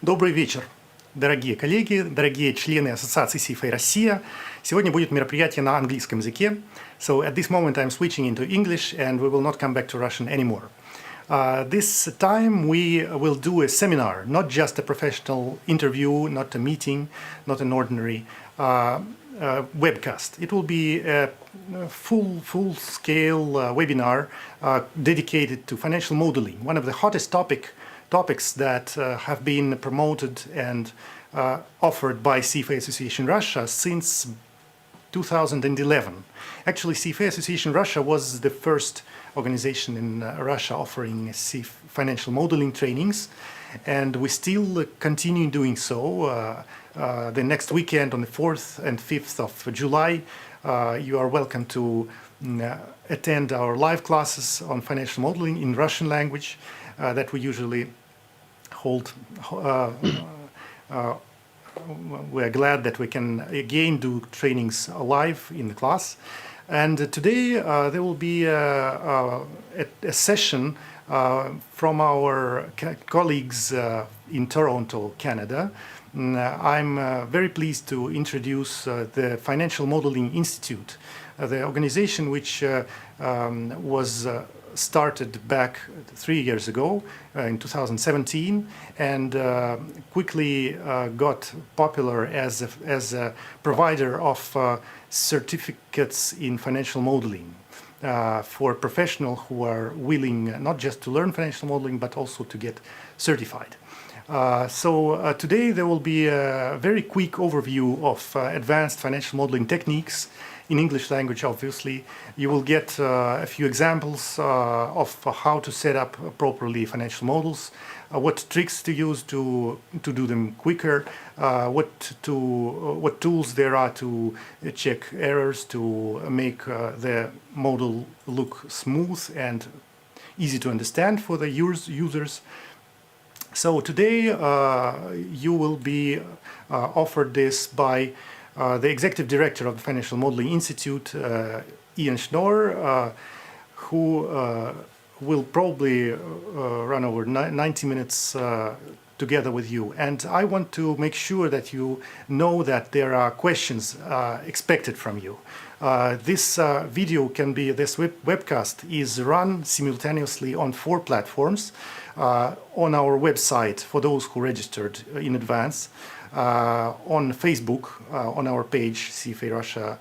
Добрый вечер, дорогие коллеги, дорогие члены Ассоциации CFA Россия. Сегодня будет мероприятие на английском языке. So at this moment I'm switching into English and we will not come back to Russian anymore. This time we will do a seminar, not just a professional interview, not a meeting, not an ordinary webcast. It will be a full-scale webinar dedicated to financial modeling, one of the hottest topics that have been promoted and offered by CFA Association Russia since 2011. Actually, CFA Association Russia was the first organization in Russia offering financial modeling trainings, and we still continue doing so. The next weekend on the 4th and 5th of July, you are welcome to attend our live classes on financial modeling in Russian language that we usually hold. We are glad that we can again do trainings live in the class. And today there will be a session from our colleagues in Toronto, Canada. I'm very pleased to introduce the Financial Modeling Institute, the organization which was started back 3 years ago in 2017 and quickly got popular as a provider of certificates in financial modeling for professionals who are willing not just to learn financial modeling but also to get certified. So today there will be a very quick overview of advanced financial modeling techniques in English language, obviously. You will get a few examples of how to set up properly financial models, what tricks to use to do them quicker, what tools there are to check errors, to make the model look smooth and easy to understand for the users. So today you will be offered this by the Executive Director of the Financial Modeling Institute, Ian Schnoor, who will probably run over 90 minutes together with you. And I want to make sure that you know that there are questions expected from you. This webcast is run simultaneously on 4 platforms on our website for those who registered in advance, on Facebook, on our page, CFA Russia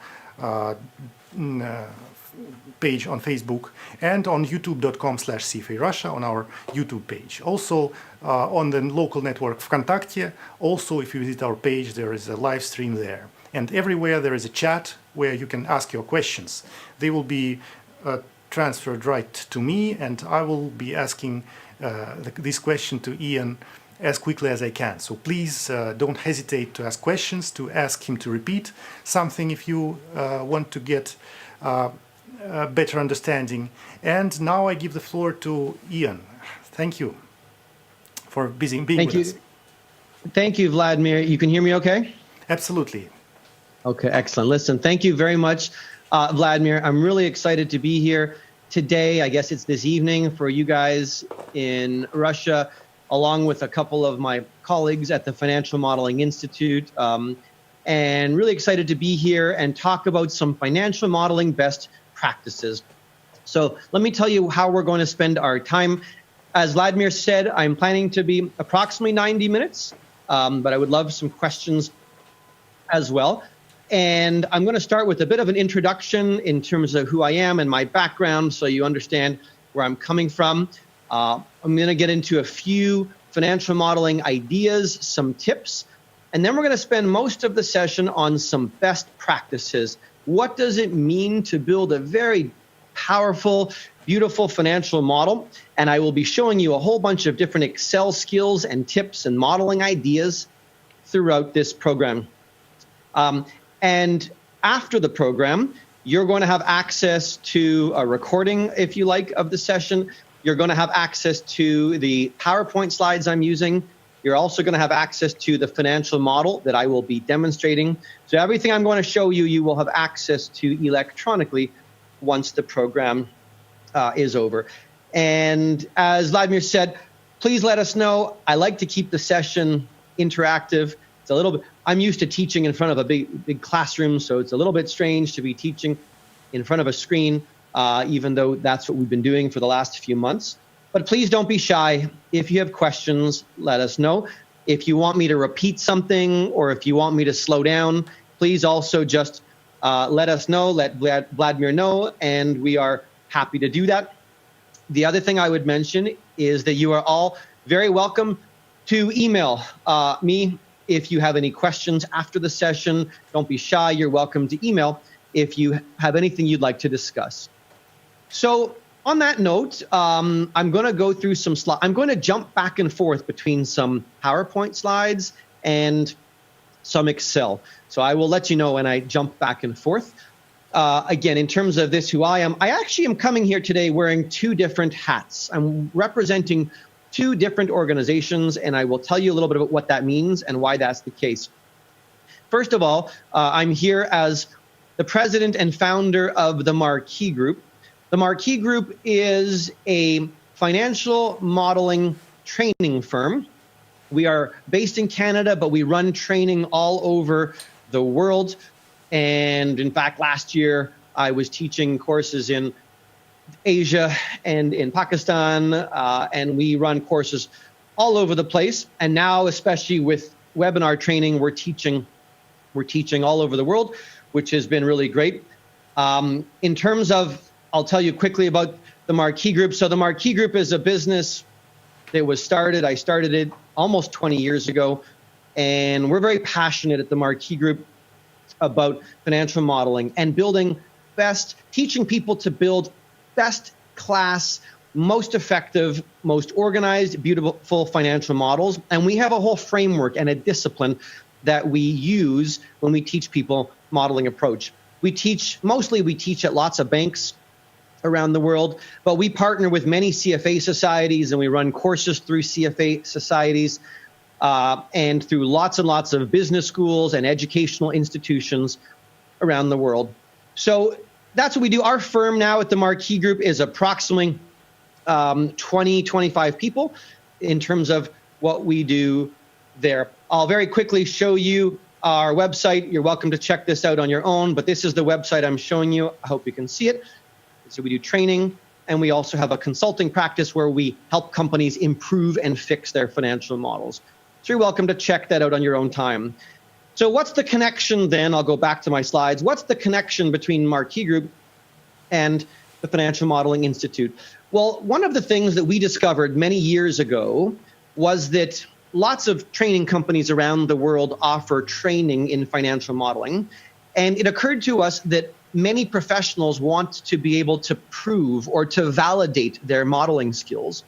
page on Facebook, and on youtube.com/CFA Russia on our YouTube page. Also on the local network VKontakte. Also, if you visit our page, there is a live stream there. And everywhere there is a chat where you can ask your questions. They will be transferred right to me, and I will be asking this question to Ian as quickly as I can. So please don't hesitate to ask questions, to ask him to repeat something if you want to get a better understanding. And now I give the floor to Ian. Thank you for being with us. Thank you, Vladimir. You can hear me okay? Absolutely. Okay, excellent. Listen, thank you very much, Vladimir. I'm really excited to be here today. I guess it's this evening for you guys in Russia, along with a couple of my colleagues at the Financial Modeling Institute, and really excited to be here and talk about some financial modeling best practices. So let me tell you how we're going to spend our time. As Vladimir said, I'm planning to be approximately 90 minutes, but I would love some questions as well. And I'm going to start with a bit of an introduction in terms of who I am and my background so you understand where I'm coming from. I'm going to get into a few financial modeling ideas, some tips, and then we're going to spend most of the session on some best practices. What does it mean to build a very powerful, beautiful financial model? And I will be showing you a whole bunch of different Excel skills and tips and modeling ideas throughout this program. And after the program, you're going to have access to a recording, if you like, of the session. You're going to have access to the PowerPoint slides I'm using. You're also going to have access to the financial model that I will be demonstrating. So everything I'm going to show you, you will have access to electronically once the program is over. And as Vladimir said, please let us know. I like to keep the session interactive. It's a little bit, I'm used to teaching in front of a big classroom, so it's a little bit strange to be teaching in front of a screen, even though that's what we've been doing for the last few months. But please don't be shy. If you have questions, let us know. If you want me to repeat something or if you want me to slow down, please also just let us know, let Vladimir know, and we are happy to do that. The other thing I would mention is that you are all very welcome to email me if you have any questions after the session. Don't be shy. You're welcome to email if you have anything you'd like to discuss. So on that note, I'm going to go through some slides. I'm going to jump back and forth between some PowerPoint slides and some Excel. So I will let you know when I jump back and forth. Again, in terms of this, who I am, I actually am coming here today wearing two different hats. I'm representing two different organizations, and I will tell you a little bit about what that means and why that's the case. First of all, I'm here as the president and founder of the Marquee Group. The Marquee Group is a financial modeling training firm. We are based in Canada, but we run training all over the world. And in fact, last year, I was teaching courses in Asia and in Pakistan, and we run courses all over the place. And now, especially with webinar training, we're teaching all over the world, which has been really great. In terms of, I'll tell you quickly about the Marquee Group. So the Marquee Group is a business that was started. I started it almost 20 years ago, and we're very passionate at the Marquee Group about financial modeling and teaching people to build best class, most effective, most organized, beautiful financial models. And we have a whole framework and a discipline that we use when we teach people modeling approach. We teach at lots of banks around the world, but we partner with many CFA societies and we run courses through CFA societies and through lots and lots of business schools and educational institutions around the world. So that's what we do. Our firm now at the Marquee Group is approximately 25 people in terms of what we do there. I'll very quickly show you our website. You're welcome to check this out on your own, but this is the website I'm showing you. I hope you can see it. So we do training, and we also have a consulting practice where we help companies improve and fix their financial models. So you're welcome to check that out on your own time. So what's the connection then? I'll go back to my slides. What's the connection between Marquee Group and the Financial Modeling Institute? Well, one of the things that we discovered many years ago was that lots of training companies around the world offer training in financial modeling. And it occurred to us that many professionals want to be able to prove or to validate their modeling skills.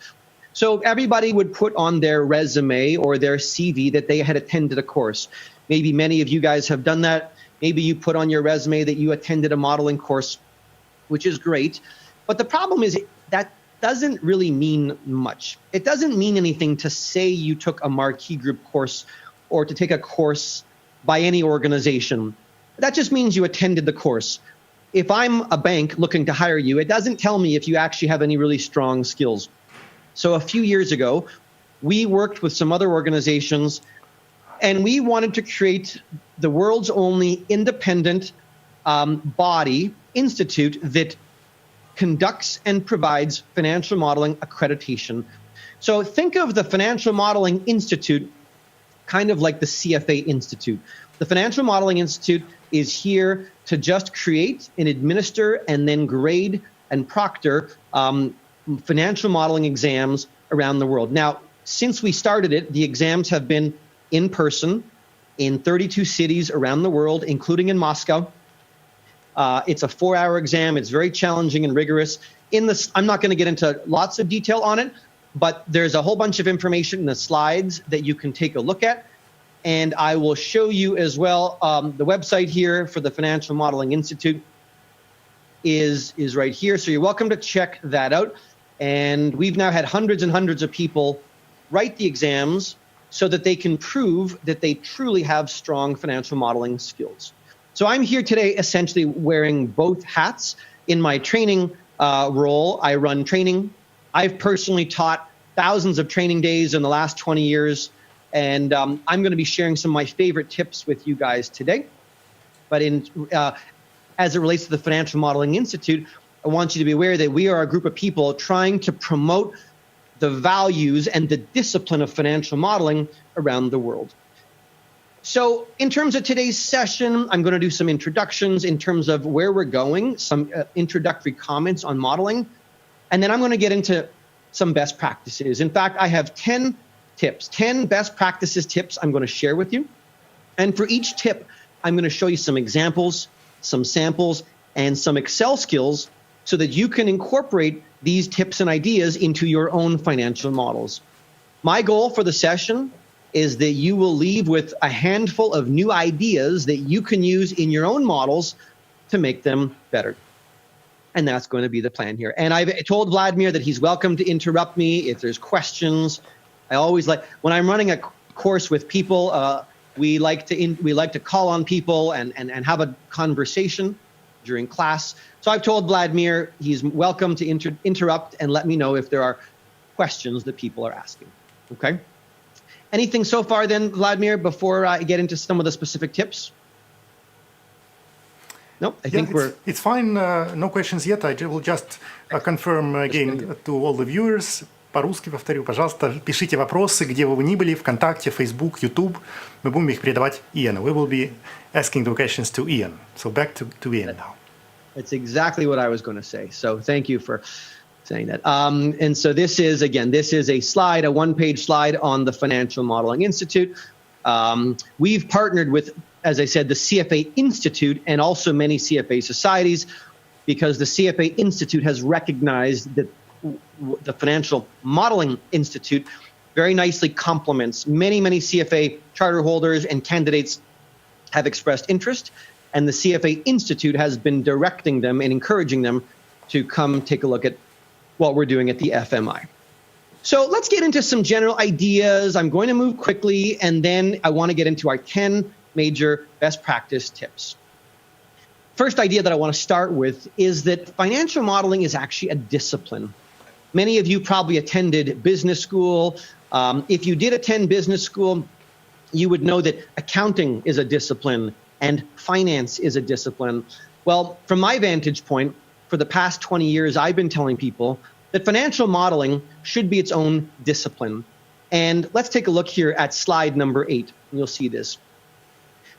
So everybody would put on their resume or their CV that they had attended a course. Maybe many of you guys have done that. Maybe you put on your resume that you attended a modeling course, which is great. But the problem is that doesn't really mean much. It doesn't mean anything to say you took a Marquee Group course or to take a course by any organization. That just means you attended the course. If I'm a bank looking to hire you, it doesn't tell me if you actually have any really strong skills. So a few years ago, we worked with some other organizations, and we wanted to create the world's only independent body, institute, that conducts and provides financial modeling accreditation. So think of the Financial Modeling Institute kind of like the CFA Institute. The Financial Modeling Institute is here to just create and administer and then grade and proctor financial modeling exams around the world. Now, since we started it, the exams have been in person in 32 cities around the world, including in Moscow. It's a 4-hour exam. It's very challenging and rigorous. I'm not going to get into lots of detail on it, but there's a whole bunch of information in the slides that you can take a look at. And I will show you as well, the website here for the Financial Modeling Institute is right here. So you're welcome to check that out. And we've now had hundreds and hundreds of people write the exams so that they can prove that they truly have strong financial modeling skills. So I'm here today essentially wearing both hats. In my training role, I run training. I've personally taught thousands of training days in the last 20 years. And I'm going to be sharing some of my favorite tips with you guys today. But as it relates to the Financial Modeling Institute, I want you to be aware that we are a group of people trying to promote the values and the discipline of financial modeling around the world. So in terms of today's session, I'm going to do some introductions in terms of where we're going, some introductory comments on modeling, and then I'm going to get into some best practices. In fact, I have 10 tips, 10 best practices tips I'm going to share with you. And for each tip, I'm going to show you some examples, some samples, and some Excel skills so that you can incorporate these tips and ideas into your own financial models. My goal for the session is that you will leave with a handful of new ideas that you can use in your own models to make them better. And that's going to be the plan here. And I've told Vladimir that he's welcome to interrupt me if there's questions. I always like, when I'm running a course with people, we like to call on people and have a conversation during class. So I've told Vladimir he's welcome to interrupt and let me know if there are questions that people are asking. Okay? Anything so far then, Vladimir, before I get into some of the specific tips? No, I think it's fine. No questions yet. I will just confirm again to all the viewers. По-русски повторю, пожалуйста, пишите вопросы, где бы вы ни были, ВКонтакте, Facebook, YouTube. Мы будем их передавать Иану. We will be asking the questions to Ian. So back to Ian now. That's exactly what I was going to say. So thank you for saying that. And so this is a slide, a one-page slide on the Financial Modeling Institute. We've partnered with, as I said, the CFA Institute and also many CFA societies because the CFA Institute has recognized that the Financial Modeling Institute very nicely complements many CFA charter holders and candidates have expressed interest, and the CFA Institute has been directing them and encouraging them to come take a look at what we're doing at the FMI. So let's get into some general ideas. I'm going to move quickly, and then I want to get into our 10 major best practice tips. First idea that I want to start with is that financial modeling is actually a discipline. Many of you probably attended business school. If you did attend business school, you would know that accounting is a discipline and finance is a discipline. Well, from my vantage point, for the past 20 years, I've been telling people that financial modeling should be its own discipline. And let's take a look here at slide number 8. You'll see this.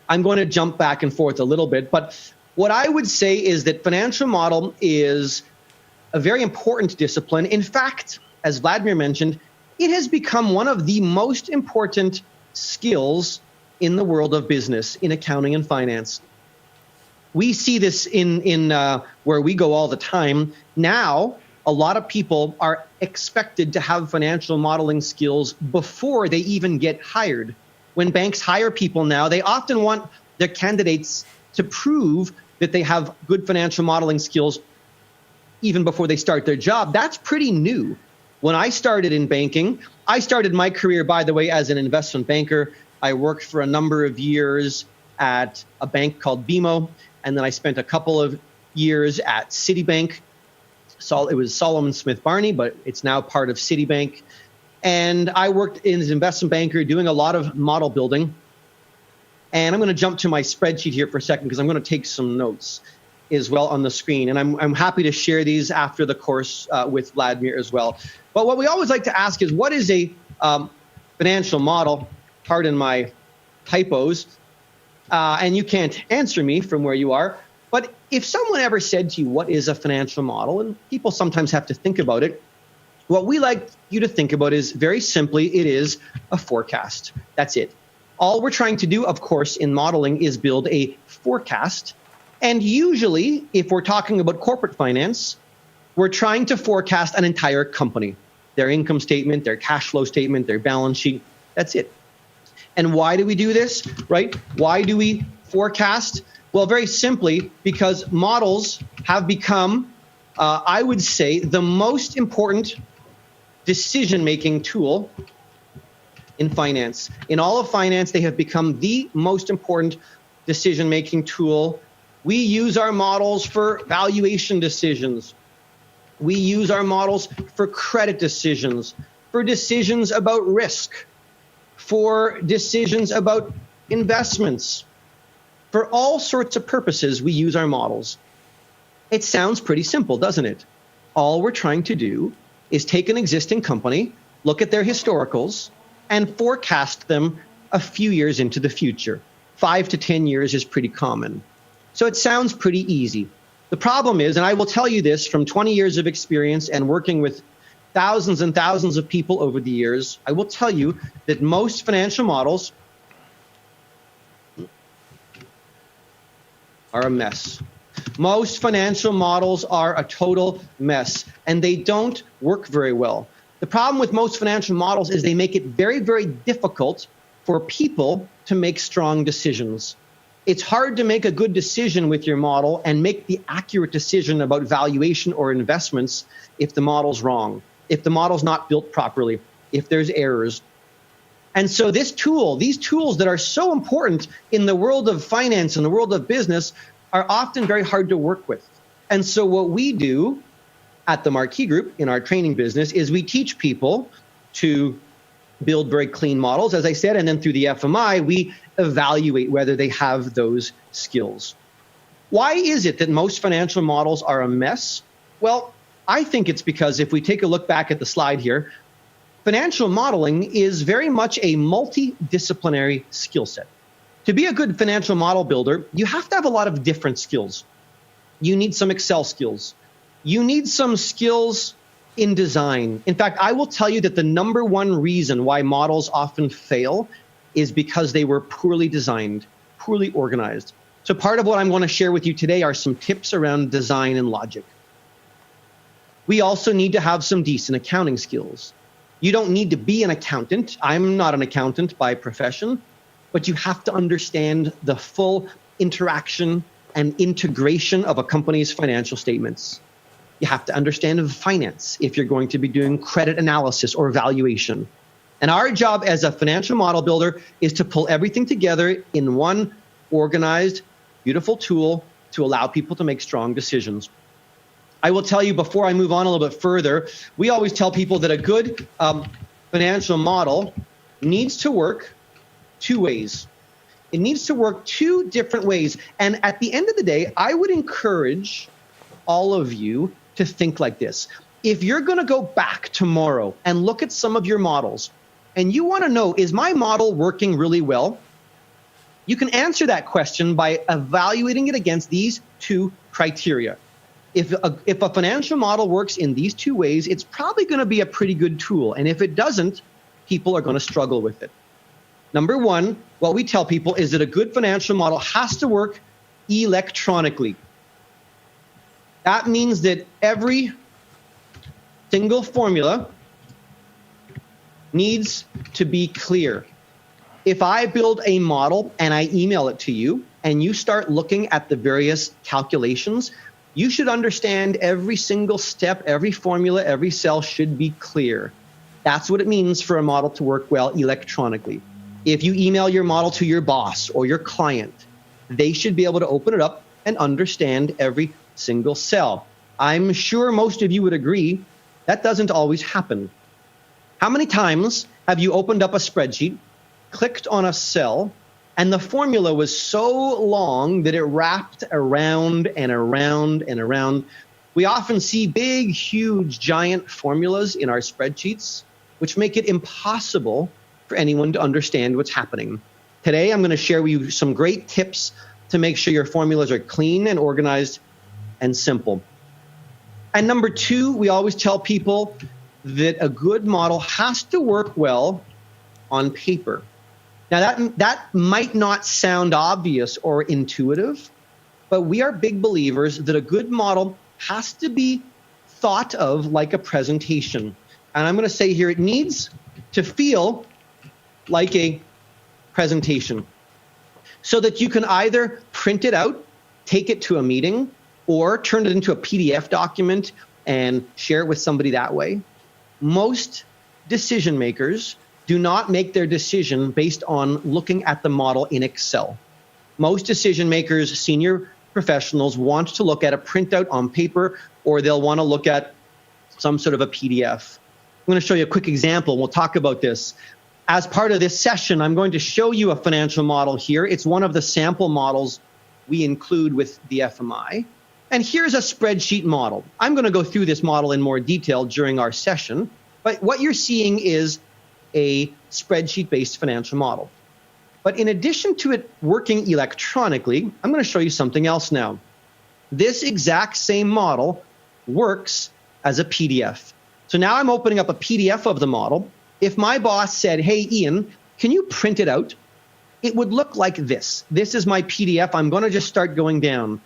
I'm going to jump back and forth a little bit, but what I would say is that financial model is a very important discipline. In fact, as Vladimir mentioned, it has become one of the most important skills in the world of business, in accounting and finance. We see this in where we go all the time. Now, a lot of people are expected to have financial modeling skills before they even get hired. When banks hire people now, they often want their candidates to prove that they have good financial modeling skills even before they start their job. That's pretty new. When I started in banking, I started my career, by the way, as an investment banker. I worked for a number of years at a bank called BMO, and then I spent a couple of years at Citibank. So it was Solomon Smith Barney, but it's now part of Citibank. And I worked as an investment banker doing a lot of model building. And I'm going to jump to my spreadsheet here for a second because I'm going to take some notes as well on the screen. And I'm happy to share these after the course with Vladimir as well. But what we always like to ask is, what is a financial model? Pardon my typos. And you can't answer me from where you are. But if someone ever said to you, what is a financial model? And people sometimes have to think about it. What we like you to think about is, very simply, it is a forecast. That's it. All we're trying to do, of course, in modeling is build a forecast. And usually, if we're talking about corporate finance, we're trying to forecast an entire company, their income statement, their cash flow statement, their balance sheet. That's it. And why do we do this, right? Why do we forecast? Well, very simply, because models have become, I would say, the most important decision-making tool in finance. In all of finance, they have become the most important decision-making tool. We use our models for valuation decisions. We use our models for credit decisions, for decisions about risk, for decisions about investments. For all sorts of purposes, we use our models. It sounds pretty simple, doesn't it? All we're trying to do is take an existing company, look at their historicals, and forecast them a few years into the future. 5 to 10 years is pretty common. So it sounds pretty easy. The problem is, and I will tell you this from 20 years of experience and working with thousands and thousands of people over the years, I will tell you that most financial models are a mess. Most financial models are a total mess, and they don't work very well. The problem with most financial models is they make it very, very difficult for people to make strong decisions. It's hard to make a good decision with your model and make the accurate decision about valuation or investments if the model's wrong, if the model's not built properly, if there's errors. And so these tools that are so important in the world of finance and the world of business are often very hard to work with. And so what we do at the Marquee Group in our training business is we teach people to build very clean models, as I said, and then through the FMI, we evaluate whether they have those skills. Why is it that most financial models are a mess? Well, I think it's because if we take a look back at the slide here, financial modeling is very much a multidisciplinary skill set. To be a good financial model builder, you have to have a lot of different skills. You need some Excel skills. You need some skills in design. In fact, I will tell you that the number one reason why models often fail is because they were poorly designed, poorly organized. So part of what I'm going to share with you today are some tips around design and logic. We also need to have some decent accounting skills. You don't need to be an accountant. I'm not an accountant by profession, but you have to understand the full interaction and integration of a company's financial statements. You have to understand finance if you're going to be doing credit analysis or valuation. And our job as a financial model builder is to pull everything together in one organized, beautiful tool to allow people to make strong decisions. I will tell you before I move on a little bit further, we always tell people that a good financial model needs to work two ways. It needs to work two different ways. And at the end of the day, I would encourage all of you to think like this. If you're going to go back tomorrow and look at some of your models and you want to know, is my model working really well? You can answer that question by evaluating it against these two criteria. If a financial model works in these two ways, it's probably going to be a pretty good tool. And if it doesn't, people are going to struggle with it. Number one, what we tell people is that a good financial model has to work electronically. That means that every single formula needs to be clear. If I build a model and I email it to you and you start looking at the various calculations, you should understand every single step, every formula, every cell should be clear. That's what it means for a model to work well electronically. If you email your model to your boss or your client, they should be able to open it up and understand every single cell. I'm sure most of you would agree that doesn't always happen. How many times have you opened up a spreadsheet, clicked on a cell, and the formula was so long that it wrapped around and around and around? We often see big, huge, giant formulas in our spreadsheets, which make it impossible for anyone to understand what's happening. Today, I'm going to share with you some great tips to make sure your formulas are clean and organized and simple. And number two, we always tell people that a good model has to work well on paper. Now, that might not sound obvious or intuitive, but we are big believers that a good model has to be thought of like a presentation. And I'm going to say here, it needs to feel like a presentation so that you can either print it out, take it to a meeting, or turn it into a PDF document and share it with somebody that way. Most decision makers do not make their decision based on looking at the model in Excel. Most decision makers, senior professionals, want to look at a printout on paper, or they'll want to look at some sort of a PDF. I'm going to show you a quick example. We'll talk about this. As part of this session, I'm going to show you a financial model here. It's one of the sample models we include with the FMI. And here's a spreadsheet model. I'm going to go through this model in more detail during our session, but what you're seeing is a spreadsheet-based financial model. But in addition to it working electronically, I'm going to show you something else now. This exact same model works as a PDF. So now I'm opening up a PDF of the model. If my boss said, hey, Ian, can you print it out? It would look like this. This is my PDF. I'm going to just start going down.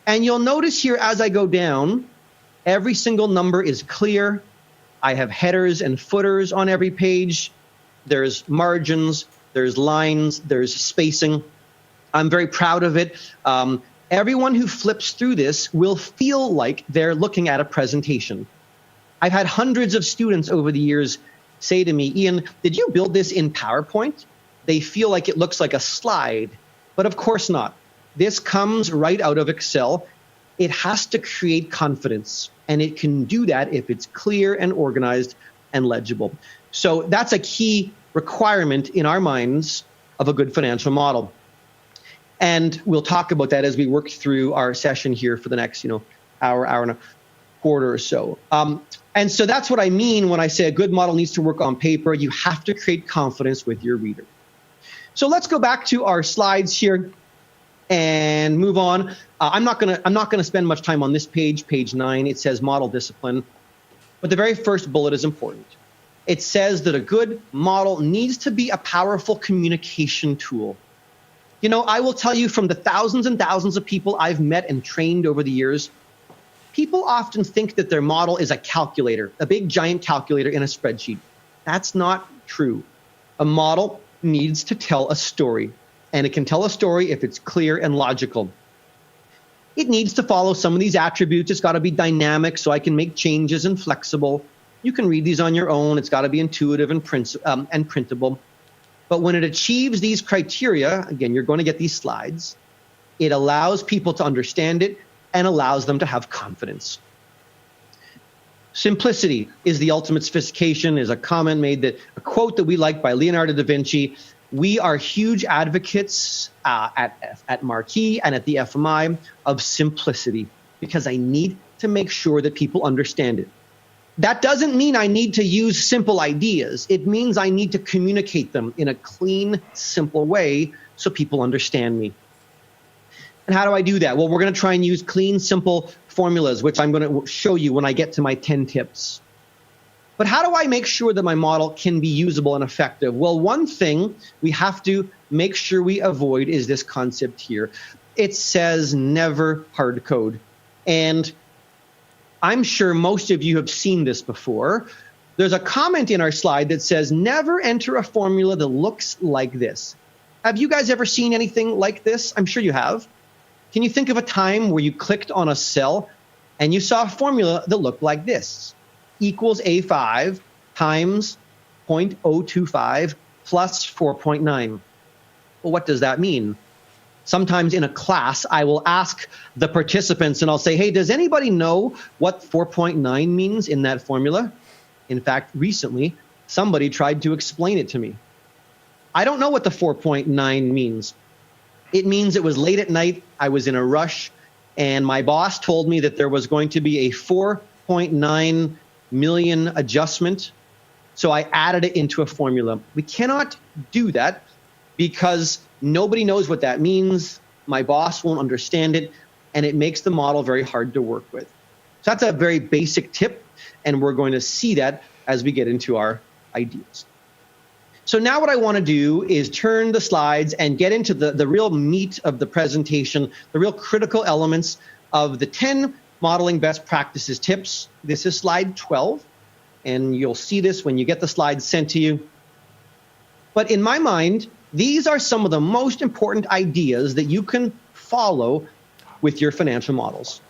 And you'll notice here as I go down, every single number is clear. I have headers and footers on every page. There's margins, there's lines, there's spacing. I'm very proud of it. Everyone who flips through this will feel like they're looking at a presentation. I've had hundreds of students over the years say to me, Ian, did you build this in PowerPoint? They feel like it looks like a slide, but of course not. This comes right out of Excel. It has to create confidence, and it can do that if it's clear and organized and legible. So that's a key requirement in our minds of a good financial model. And we'll talk about that as we work through our session here for the next, hour and a quarter or so. And so that's what I mean when I say a good model needs to work on paper. You have to create confidence with your reader. So let's go back to our slides here and move on. I'm not gonna spend much time on this page, page 9. It says model discipline, but the very first bullet is important. It says that a good model needs to be a powerful communication tool. I will tell you from the thousands and thousands of people I've met and trained over the years, people often think that their model is a calculator, a big giant calculator in a spreadsheet. That's not true. A model needs to tell a story, and it can tell a story if it's clear and logical. It needs to follow some of these attributes. It's got to be dynamic so I can make changes and flexible. You can read these on your own. It's got to be intuitive and printable. But when it achieves these criteria, again, you're going to get these slides, it allows people to understand it and allows them to have confidence. Simplicity is the ultimate sophistication is a comment made that a quote that we like by Leonardo da Vinci. We are huge advocates at Marquee and at the FMI of simplicity because I need to make sure that people understand it. That doesn't mean I need to use simple ideas. It means I need to communicate them in a clean, simple way so people understand me. And how do I do that? Well, we're going to try and use clean, simple formulas, which I'm going to show you when I get to my 10 tips. But how do I make sure that my model can be usable and effective? Well, one thing we have to make sure we avoid is this concept here. It says never hard code. And I'm sure most of you have seen this before. There's a comment in our slide that says never enter a formula that looks like this. Have you guys ever seen anything like this? I'm sure you have. Can you think of a time where you clicked on a cell and you saw a formula that looked like this? Equals A5 times 0.025 plus 4.9. Well, what does that mean? Sometimes in a class, I will ask the participants and I'll say, hey, does anybody know what 4.9 means in that formula? In fact, recently, somebody tried to explain it to me. I don't know what the 4.9 means. It means it was late at night, I was in a rush, and my boss told me that there was going to be a 4.9 million adjustment, so I added it into a formula. We cannot do that because nobody knows what that means. My boss won't understand it, and it makes the model very hard to work with. So that's a very basic tip, and we're going to see that as we get into our ideas. So now what I want to do is turn the slides and get into the real meat of the presentation, the real critical elements of the 10 modeling best practices tips. This is slide 12, and you'll see this when you get the slides sent to you. But in my mind, these are some of the most important ideas that you can follow with your financial models.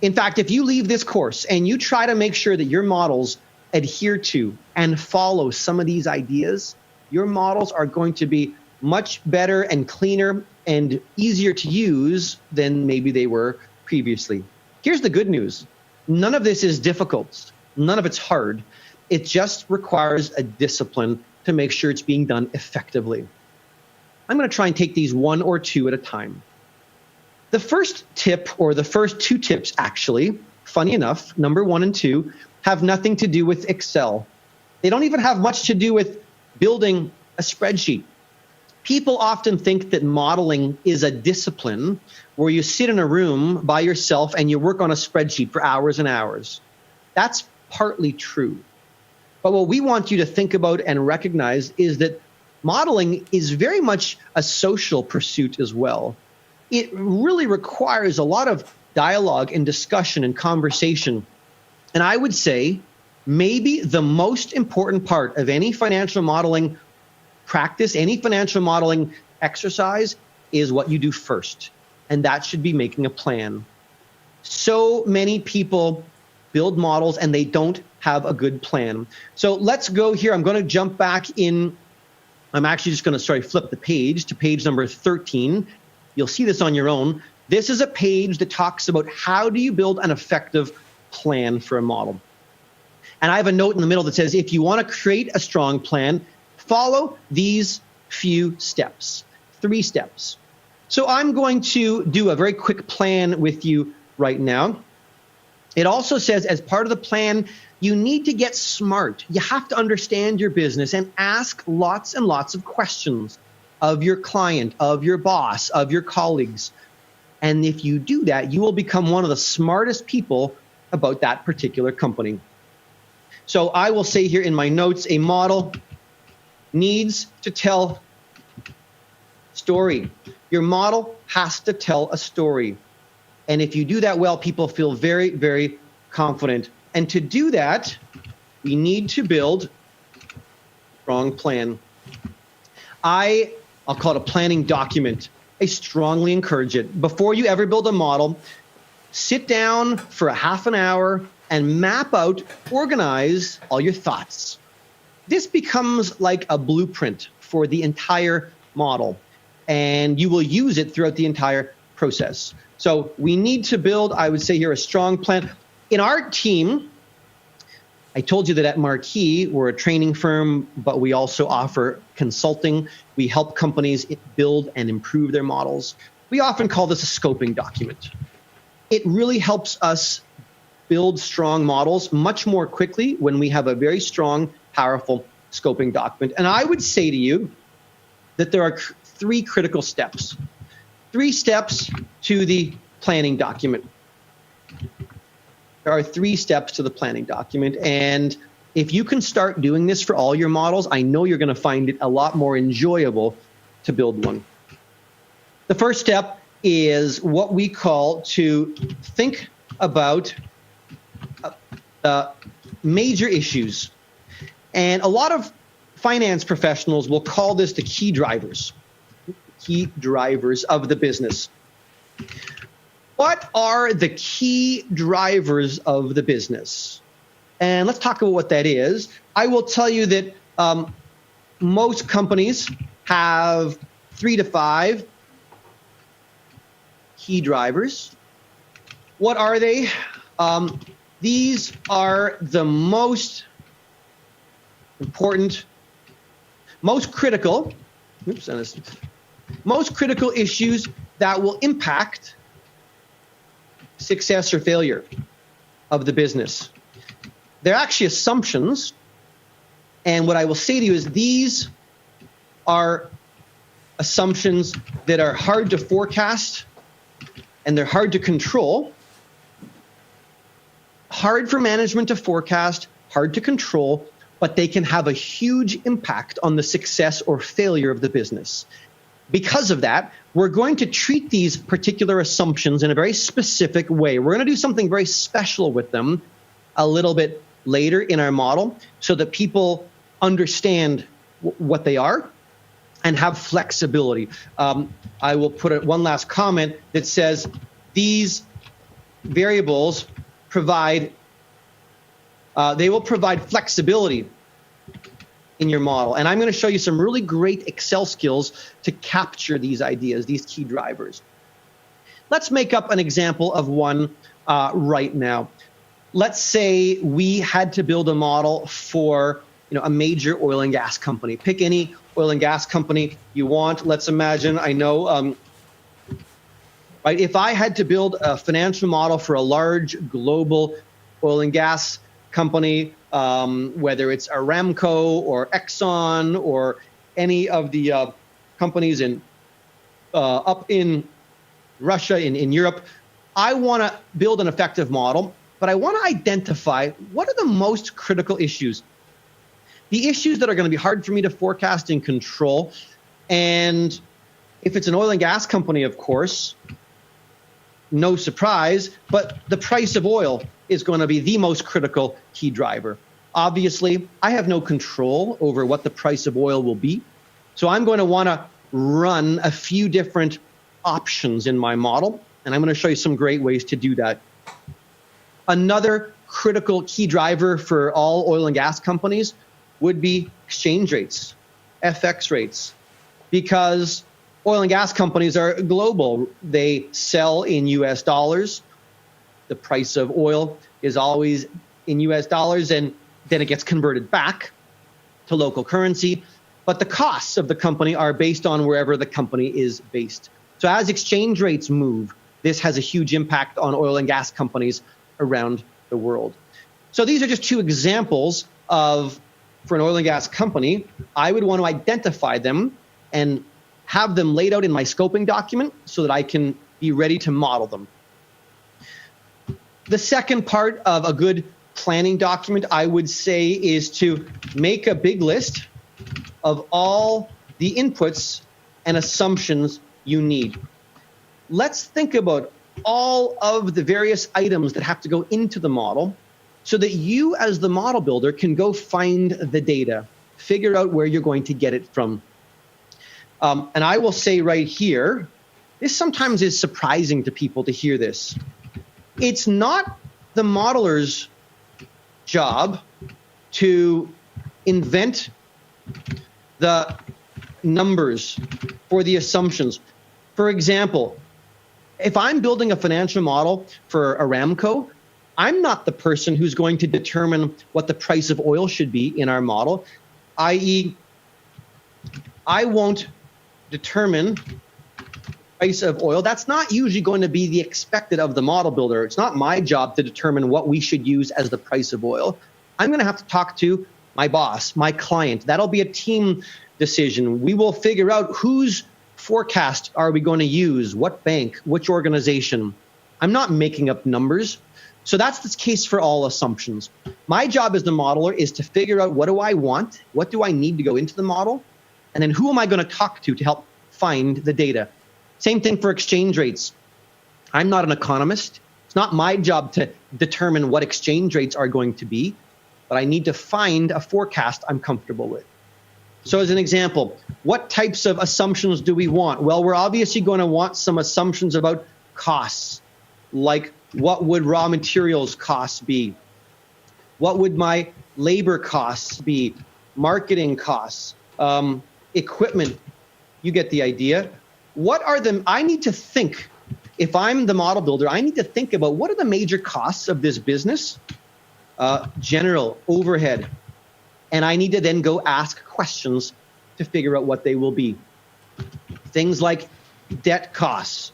In fact, if you leave this course and you try to make sure that your models adhere to and follow some of these ideas, your models are going to be much better and cleaner and easier to use than maybe they were previously. Here's the good news. None of this is difficult. None of it's hard. It just requires a discipline to make sure it's being done effectively. I'm going to try and take these one or two at a time. The first tip, or the first two tips actually, funny enough, number 1 and 2, have nothing to do with Excel. They don't even have much to do with building a spreadsheet. People often think that modeling is a discipline where you sit in a room by yourself and you work on a spreadsheet for hours and hours. That's partly true. But what we want you to think about and recognize is that modeling is very much a social pursuit as well. It really requires a lot of dialogue and discussion and conversation. And I would say maybe the most important part of any financial modeling practice, any financial modeling exercise, is what you do first. And that should be making a plan. So many people build models and they don't have a good plan. So let's go here. I'm going to jump back in. I'm actually just going to flip the page to page number 13. You'll see this on your own. This is a page that talks about how do you build an effective plan for a model. And I have a note in the middle that says, if you want to create a strong plan, follow these few steps, 3 steps. So I'm going to do a very quick plan with you right now. It also says, as part of the plan, you need to get smart. You have to understand your business and ask lots and lots of questions of your client, of your boss, of your colleagues. And if you do that, you will become one of the smartest people about that particular company. So I will say here in my notes, a model needs to tell story. Your model has to tell a story. And if you do that well, people feel very, very confident. And to do that, we need to build a strong plan. I'll call it a planning document. I strongly encourage it. Before you ever build a model, sit down for a half an hour and map out, organize all your thoughts. This becomes like a blueprint for the entire model, and you will use it throughout the entire process. So we need to build, I would say here, a strong plan. In our team, I told you that at Marquee, we're a training firm, but we also offer consulting. We help companies build and improve their models. We often call this a scoping document. It really helps us build strong models much more quickly when we have a very strong, powerful scoping document. And I would say to you that there are 3 critical steps. 3 steps to the planning document. There are 3 steps to the planning document. And if you can start doing this for all your models, I know you're going to find it a lot more enjoyable to build one. The first step is what we call to think about major issues. And a lot of finance professionals will call this the key drivers of the business. What are the key drivers of the business? And let's talk about what that is. I will tell you that most companies have 3 to 5 key drivers. What are they? These are the most important, most critical issues that will impact success or failure of the business. They're actually assumptions. And what I will say to you is these are assumptions that are hard to forecast and they're hard to control. Hard for management to forecast, hard to control, but they can have a huge impact on the success or failure of the business. Because of that, we're going to treat these particular assumptions in a very specific way. We're going to do something very special with them a little bit later in our model so that people understand what they are and have flexibility. I will put one last comment that says these variables they will provide flexibility in your model. And I'm going to show you some really great Excel skills to capture these ideas, these key drivers. Let's make up an example of one right now. Let's say we had to build a model for a major oil and gas company. Pick any oil and gas company you want. Let's imagine, I know, right? If I had to build a financial model for a large global oil and gas company, whether it's Aramco or Exxon or any of the companies up in Russia, in Europe, I want to build an effective model, but I want to identify what are the most critical issues. The issues that are going to be hard for me to forecast and control. And if it's an oil and gas company, of course, no surprise, but the price of oil is going to be the most critical key driver. Obviously, I have no control over what the price of oil will be. So I'm going to want to run a few different options in my model, and I'm going to show you some great ways to do that. Another critical key driver for all oil and gas companies would be exchange rates, FX rates, because oil and gas companies are global. They sell in US dollars. The price of oil is always in US dollars, and then it gets converted back to local currency. But the costs of the company are based on wherever the company is based. So as exchange rates move, this has a huge impact on oil and gas companies around the world. So these are just two examples of, for an oil and gas company, I would want to identify them and have them laid out in my scoping document so that I can be ready to model them. The second part of a good planning document, I would say, is to make a big list of all the inputs and assumptions you need. Let's think about all of the various items that have to go into the model so that you as the model builder can go find the data, figure out where you're going to get it from. And I will say right here, this sometimes is surprising to people to hear this. It's not the modeler's job to invent the numbers for the assumptions. For example, if I'm building a financial model for Aramco, I'm not the person who's going to determine what the price of oil should be in our model, i.e., I won't determine price of oil. That's not usually going to be the expected of the model builder. It's not my job to determine what we should use as the price of oil. I'm going to have to talk to my boss, my client. That'll be a team decision. We will figure out whose forecast are we going to use, what bank, which organization. I'm not making up numbers. So that's the case for all assumptions. My job as the modeler is to figure out what do I want, what do I need to go into the model, and then who am I going to talk to help find the data. Same thing for exchange rates. I'm not an economist. It's not my job to determine what exchange rates are going to be, but I need to find a forecast I'm comfortable with. So as an example, what types of assumptions do we want? Well, we're obviously going to want some assumptions about costs, like what would raw materials costs be? What would my labor costs be? Marketing costs, equipment, you get the idea. What are the, I need to think, if I'm the model builder, I need to think about what are the major costs of this business? General, overhead. And I need to then go ask questions to figure out what they will be. Things like debt costs.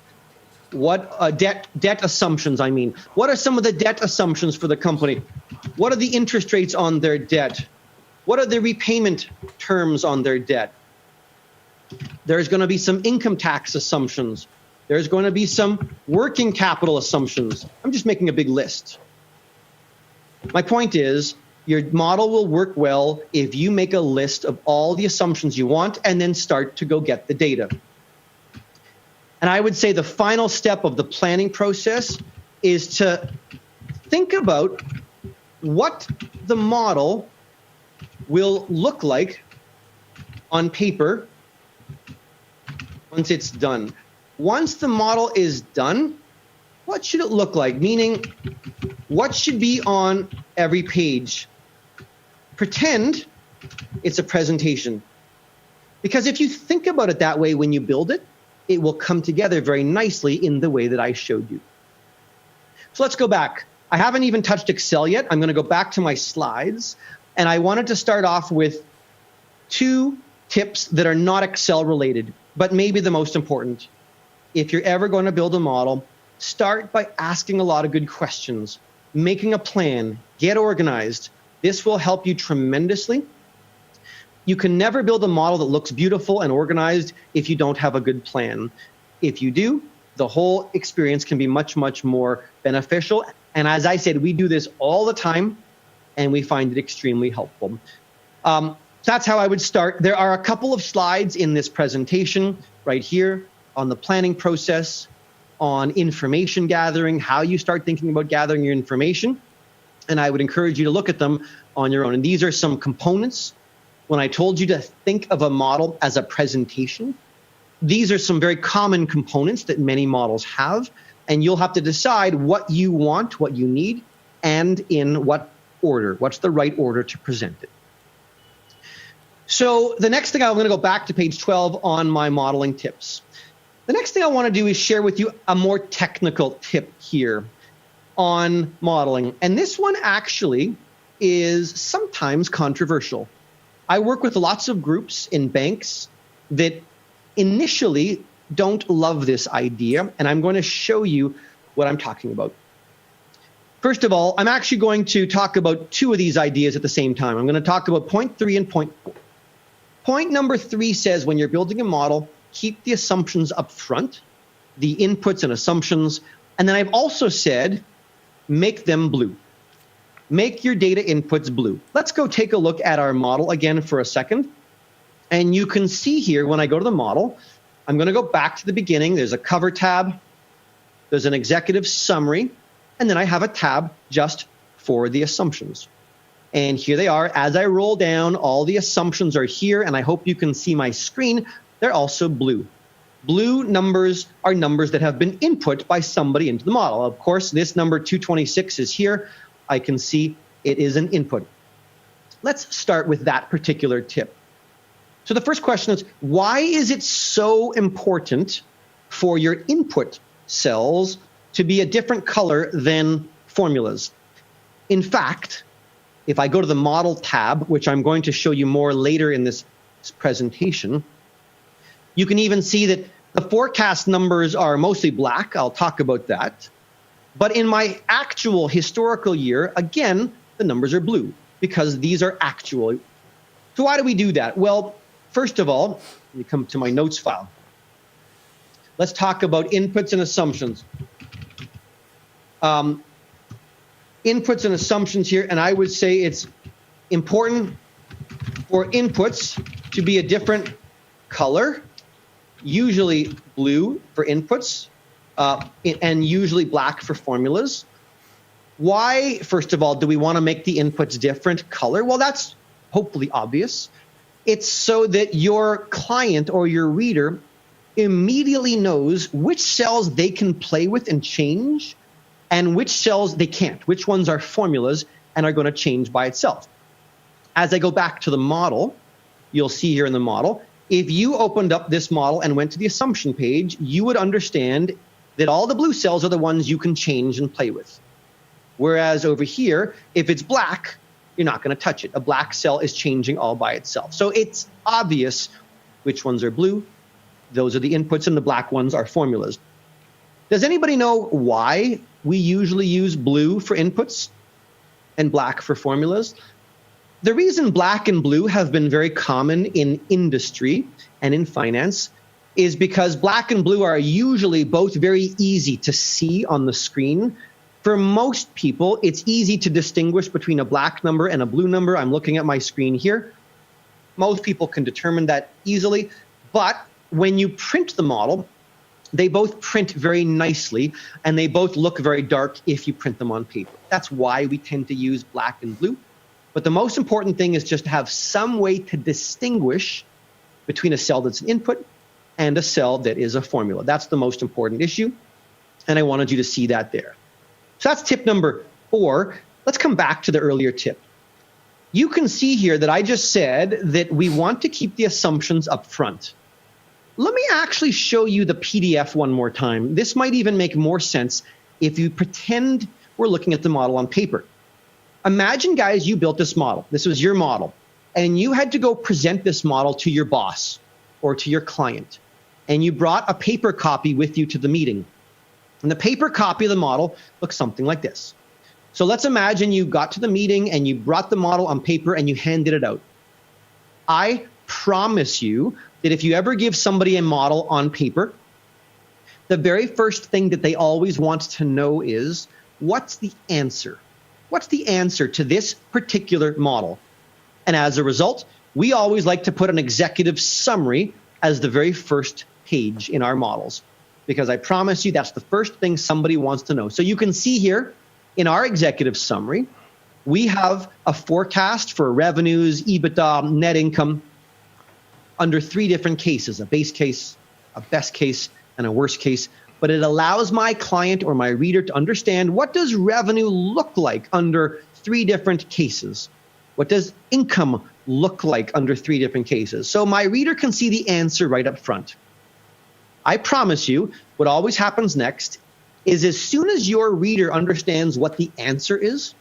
What debt assumptions, I mean. What are some of the debt assumptions for the company? What are the interest rates on their debt? What are the repayment terms on their debt? There's going to be some income tax assumptions. There's going to be some working capital assumptions. I'm just making a big list. My point is, your model will work well if you make a list of all the assumptions you want and then start to go get the data. And I would say the final step of the planning process is to think about what the model will look like on paper once it's done. Once the model is done, what should it look like? Meaning, what should be on every page? Pretend it's a presentation. Because if you think about it that way when you build it, it will come together very nicely in the way that I showed you. So let's go back. I haven't even touched Excel yet. I'm going to go back to my slides. And I wanted to start off with 2 tips that are not Excel related, but maybe the most important. If you're ever going to build a model, start by asking a lot of good questions, making a plan, get organized. This will help you tremendously. You can never build a model that looks beautiful and organized if you don't have a good plan. If you do, the whole experience can be much, much more beneficial. And as I said, we do this all the time, and we find it extremely helpful. That's how I would start. There are a couple of slides in this presentation right here on the planning process, on information gathering, how you start thinking about gathering your information. And I would encourage you to look at them on your own. And these are some components. When I told you to think of a model as a presentation, these are some very common components that many models have. And you'll have to decide what you want, what you need, and in what order. What's the right order to present it? So the next thing, I'm going to go back to page 12 on my modeling tips. The next thing I want to do is share with you a more technical tip here on modeling. And this one actually is sometimes controversial. I work with lots of groups in banks that initially don't love this idea, and I'm going to show you what I'm talking about. First of all, I'm actually going to talk about 2 of these ideas at the same time. I'm going to talk about point 3 and point 4. Point number 3 says when you're building a model, keep the assumptions up front, the inputs and assumptions. And then I've also said, make them blue. Make your data inputs blue. Let's go take a look at our model again for a second. And you can see here when I go to the model, I'm going to go back to the beginning. There's a cover tab. There's an executive summary. And then I have a tab just for the assumptions. And here they are. As I roll down, all the assumptions are here, and I hope you can see my screen. They're also blue. Blue numbers are numbers that have been input by somebody into the model. Of course, this number 226 is here. I can see it is an input. Let's start with that particular tip. So the first question is, why is it so important for your input cells to be a different color than formulas? In fact, if I go to the Model tab, which I'm going to show you more later in this presentation, you can even see that the forecast numbers are mostly black. I'll talk about that. But in my actual historical year, again, the numbers are blue because these are actual. So why do we do that? Well, first of all, let me come to my notes file. Let's talk about inputs and assumptions. Inputs and assumptions here, and I would say it's important for inputs to be a different color, usually blue for inputs, and usually black for formulas. Why, first of all, do we want to make the inputs different color? Well, that's hopefully obvious. It's so that your client or your reader immediately knows which cells they can play with and change, and which cells they can't, which ones are formulas and are going to change by itself. As I go back to the model, you'll see here in the model, if you opened up this model and went to the assumption page, you would understand that all the blue cells are the ones you can change and play with. Whereas over here, if it's black, you're not going to touch it. A black cell is changing all by itself. So it's obvious which ones are blue. Those are the inputs, and the black ones are formulas. Does anybody know why we usually use blue for inputs and black for formulas? The reason black and blue have been very common in industry and in finance is because black and blue are usually both very easy to see on the screen. For most people, it's easy to distinguish between a black number and a blue number. I'm looking at my screen here. Most people can determine that easily. But when you print the model, they both print very nicely, and they both look very dark if you print them on paper. That's why we tend to use black and blue. But the most important thing is just to have some way to distinguish between a cell that's an input and a cell that is a formula. That's the most important issue, and I wanted you to see that there. So that's tip number 4. Let's come back to the earlier tip. You can see here that I just said that we want to keep the assumptions up front. Let me actually show you the PDF one more time. This might even make more sense if you pretend we're looking at the model on paper. Imagine, guys, you built this model. This was your model. And you had to go present this model to your boss or to your client. And you brought a paper copy with you to the meeting. And the paper copy of the model looks something like this. So let's imagine you got to the meeting and you brought the model on paper and you handed it out. I promise you that if you ever give somebody a model on paper, the very first thing that they always want to know is, what's the answer? What's the answer to this particular model? And as a result, we always like to put an executive summary as the very first page in our models, because I promise you that's the first thing somebody wants to know. So you can see here in our executive summary, we have a forecast for revenues, EBITDA, net income under 3 different cases: a base case, a best case, and a worst case. But it allows my client or my reader to understand, what does revenue look like under 3 different cases? What does income look like under 3 different cases? So my reader can see the answer right up front. I promise you, what always happens next is, as soon as your reader understands what the answer is,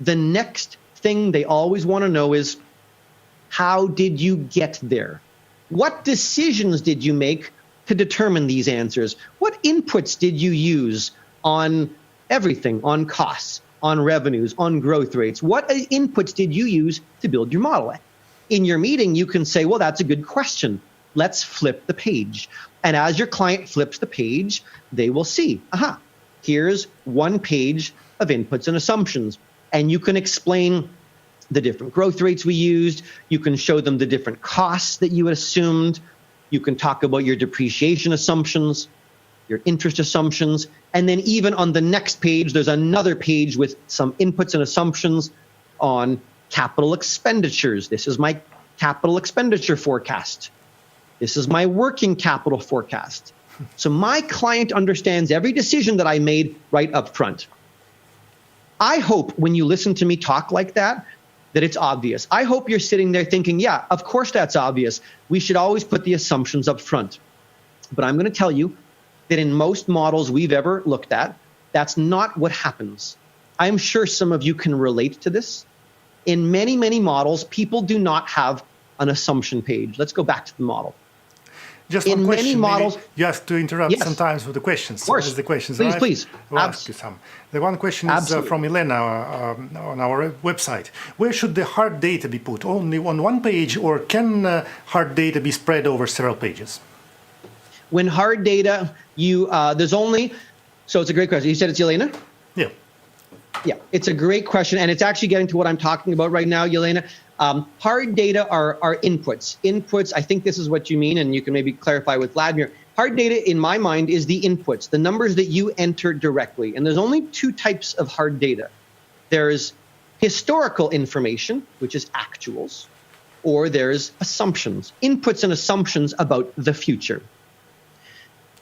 the next thing they always want to know is, how did you get there? What decisions did you make to determine these answers? What inputs did you use on everything, on costs, on revenues, on growth rates? What inputs did you use to build your model? In your meeting, you can say, well, that's a good question. Let's flip the page. And as your client flips the page, they will see, aha, here's 1 page of inputs and assumptions. And you can explain the different growth rates we used. You can show them the different costs that you assumed. You can talk about your depreciation assumptions, your interest assumptions. And then even on the next page, there's another page with some inputs and assumptions on capital expenditures. This is my capital expenditure forecast. This is my working capital forecast. So my client understands every decision that I made right up front. I hope when you listen to me talk like that it's obvious. I hope you're sitting there thinking, yeah, of course that's obvious. We should always put the assumptions up front. But I'm going to tell you that in most models we've ever looked at, that's not what happens. I'm sure some of you can relate to this. In many, many models, people do not have an assumption page. Let's go back to the model. Just one in question. Many models, you have to interrupt yes, sometimes with the questions. Of course. As the questions please, arrive, please. We'll ask you some. The one question is from Elena on our website. Where should the hard data be put? Only on 1 page, or can hard data be spread over several pages? When hard data, there's only, so it's a great question. You said it's Elena? Yeah. Yeah, it's a great question, and it's actually getting to what I'm talking about right now, Yelena. Hard data are inputs. Inputs, I think this is what you mean, and you can maybe clarify with Vladimir. Hard data, in my mind, is the inputs, the numbers that you enter directly. And there's only 2 types of hard data. There's historical information, which is actuals, or there's assumptions, inputs and assumptions about the future.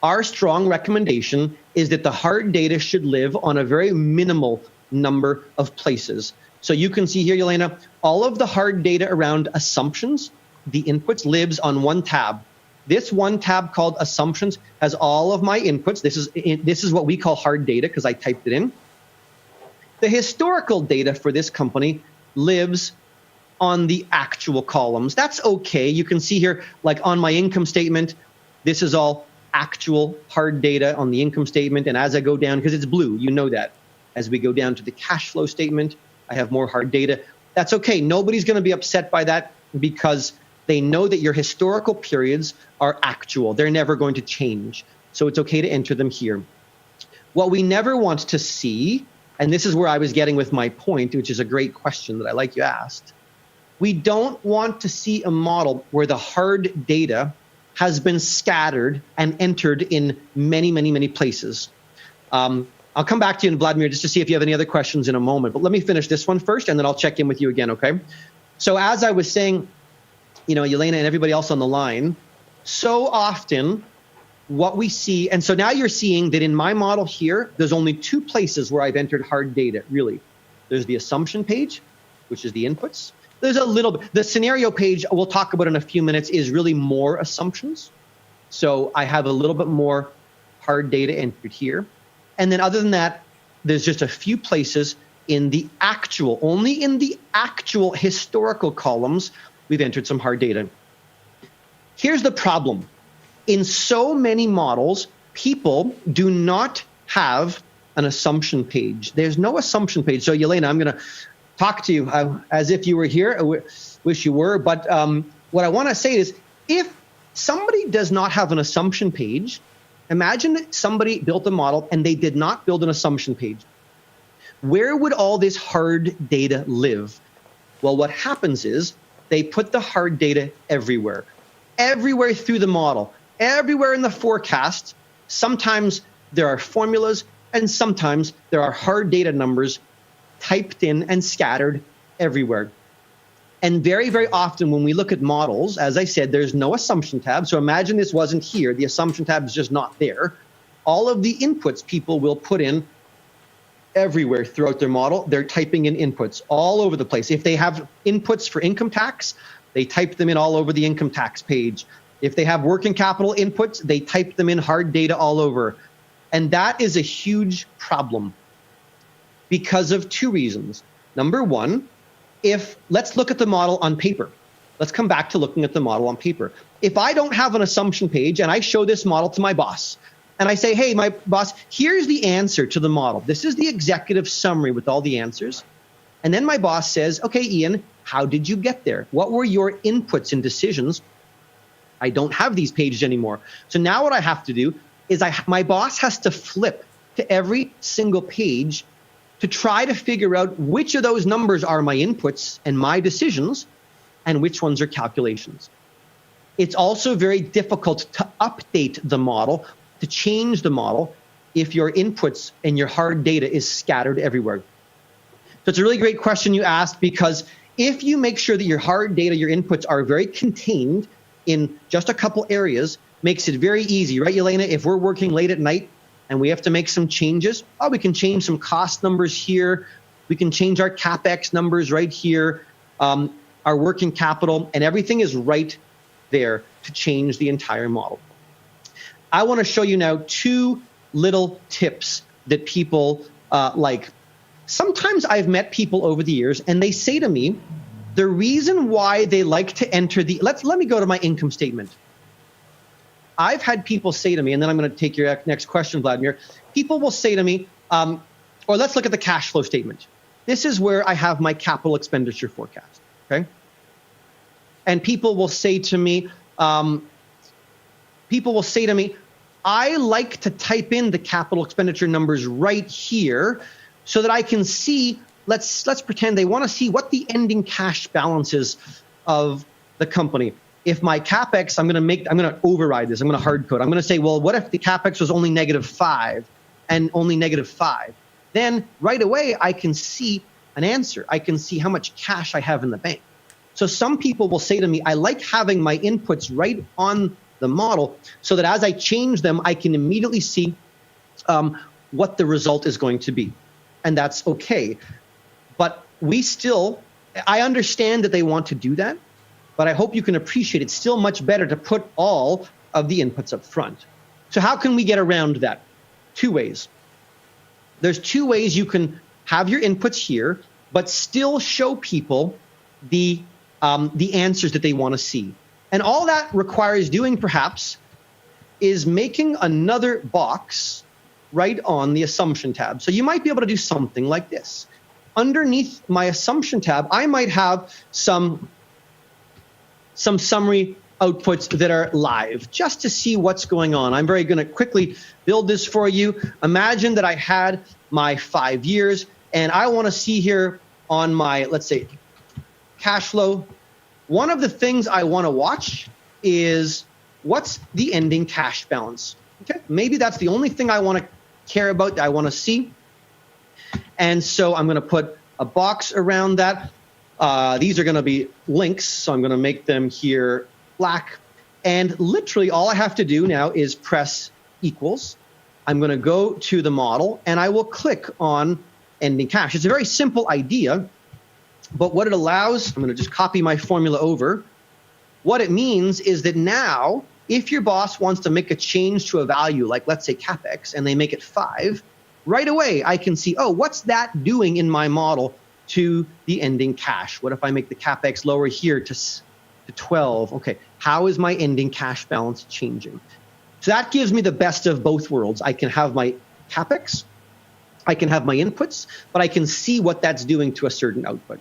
Our strong recommendation is that the hard data should live on a very minimal number of places. So you can see here, Yelena, all of the hard data around assumptions, the inputs, lives on 1 tab. This 1 tab called assumptions has all of my inputs. This is what we call hard data because I typed it in. The historical data for this company lives on the actual columns. That's okay. You can see here, like on my income statement, this is all actual hard data on the income statement. And as I go down, because it's blue, you know that. As we go down to the cash flow statement, I have more hard data. That's okay. Nobody's going to be upset by that because they know that your historical periods are actual. They're never going to change. So it's okay to enter them here. What we never want to see, and this is where I was getting with my point, which is a great question that I like you asked. We don't want to see a model where the hard data has been scattered and entered in many, many, many places. I'll come back to you in Vladimir just to see if you have any other questions in a moment. But let me finish this one first, and then I'll check in with you again, okay? So as I was saying, you know, Yelena and everybody else on the line, so often what we see, and so now you're seeing that in my model here, there's only 2 places where I've entered hard data, really. There's the assumption page, which is the inputs. There's a little bit, the scenario page we'll talk about in a few minutes is really more assumptions. So I have a little bit more hard data entered here. And then other than that, there's just a few places in the actual, only in the actual historical columns, we've entered some hard data. Here's the problem. In so many models, people do not have an assumption page. There's no assumption page. So Yelena, I'm going to talk to you as if you were here. I wish you were. But what I want to say is, if somebody does not have an assumption page, imagine that somebody built a model and they did not build an assumption page. Where would all this hard data live? Well, what happens is they put the hard data everywhere through the model, everywhere in the forecast. Sometimes there are formulas, and sometimes there are hard data numbers typed in and scattered everywhere. And very, very often when we look at models, as I said, there's no assumption tab. So imagine this wasn't here. The assumption tab is just not there. All of the inputs people will put in everywhere throughout their model. They're typing in inputs all over the place. If they have inputs for income tax, they type them in all over the income tax page. If they have working capital inputs, they type them in hard data all over. And that is a huge problem because of two reasons. Number one, let's look at the model on paper. Let's come back to looking at the model on paper. If I don't have an assumption page and I show this model to my boss and I say, hey, my boss, here's the answer to the model. This is the executive summary with all the answers. And then my boss says, okay, Ian, how did you get there? What were your inputs and decisions? I don't have these pages anymore. So now what I have to do is my boss has to flip to every single page to try to figure out which of those numbers are my inputs and my decisions and which ones are calculations. It's also very difficult to update the model, to change the model, if your inputs and your hard data is scattered everywhere. So it's a really great question you asked, because if you make sure that your hard data, your inputs are very contained in just a couple areas, makes it very easy, right, Yelena? If we're working late at night and we have to make some changes, we can change some cost numbers here. We can change our CapEx numbers right here, our working capital, and everything is right there to change the entire model. I want to show you now two little tips that people like. Sometimes I've met people over the years and they say to me, the reason why they like to enter let me go to my income statement. I've had people say to me, and then I'm going to take your next question, Vladimir. People will say to me, or let's look at the cash flow statement. This is where I have my capital expenditure forecast, okay? And people will say to me, I like to type in the capital expenditure numbers right here so that I can see, let's pretend they want to see what the ending cash balance is of the company. If my CapEx, I'm going to override this. I'm going to hard code. I'm going to say, well, what if the CapEx was only -5 and only -5? Then right away, I can see an answer. I can see how much cash I have in the bank. So some people will say to me, I like having my inputs right on the model so that as I change them, I can immediately see what the result is going to be. And that's okay. But I understand that they want to do that, but I hope you can appreciate it's still much better to put all of the inputs up front. So how can we get around that? Two ways. There's two ways you can have your inputs here, but still show people the answers that they want to see. And all that requires doing, perhaps, is making another box right on the assumption tab. So you might be able to do something like this. Underneath my assumption tab, I might have some summary outputs that are live, just to see what's going on. I'm going to quickly build this for you. Imagine that I had my 5 years, and I want to see here on my, let's say, cash flow. One of the things I want to watch is what's the ending cash balance. Okay, maybe that's the only thing I want to care about, that I want to see. And so I'm going to put a box around that. These are going to be links, so I'm going to make them here black. And literally all I have to do now is press equals. I'm going to go to the model, and I will click on ending cash. It's a very simple idea, but what it allows, I'm going to just copy my formula over. What it means is that now, if your boss wants to make a change to a value, like let's say CapEx, and they make it 5, right away I can see, oh, what's that doing in my model to the ending cash? What if I make the CapEx lower here to 12? Okay, how is my ending cash balance changing? So that gives me the best of both worlds. I can have my CapEx, I can have my inputs, but I can see what that's doing to a certain output.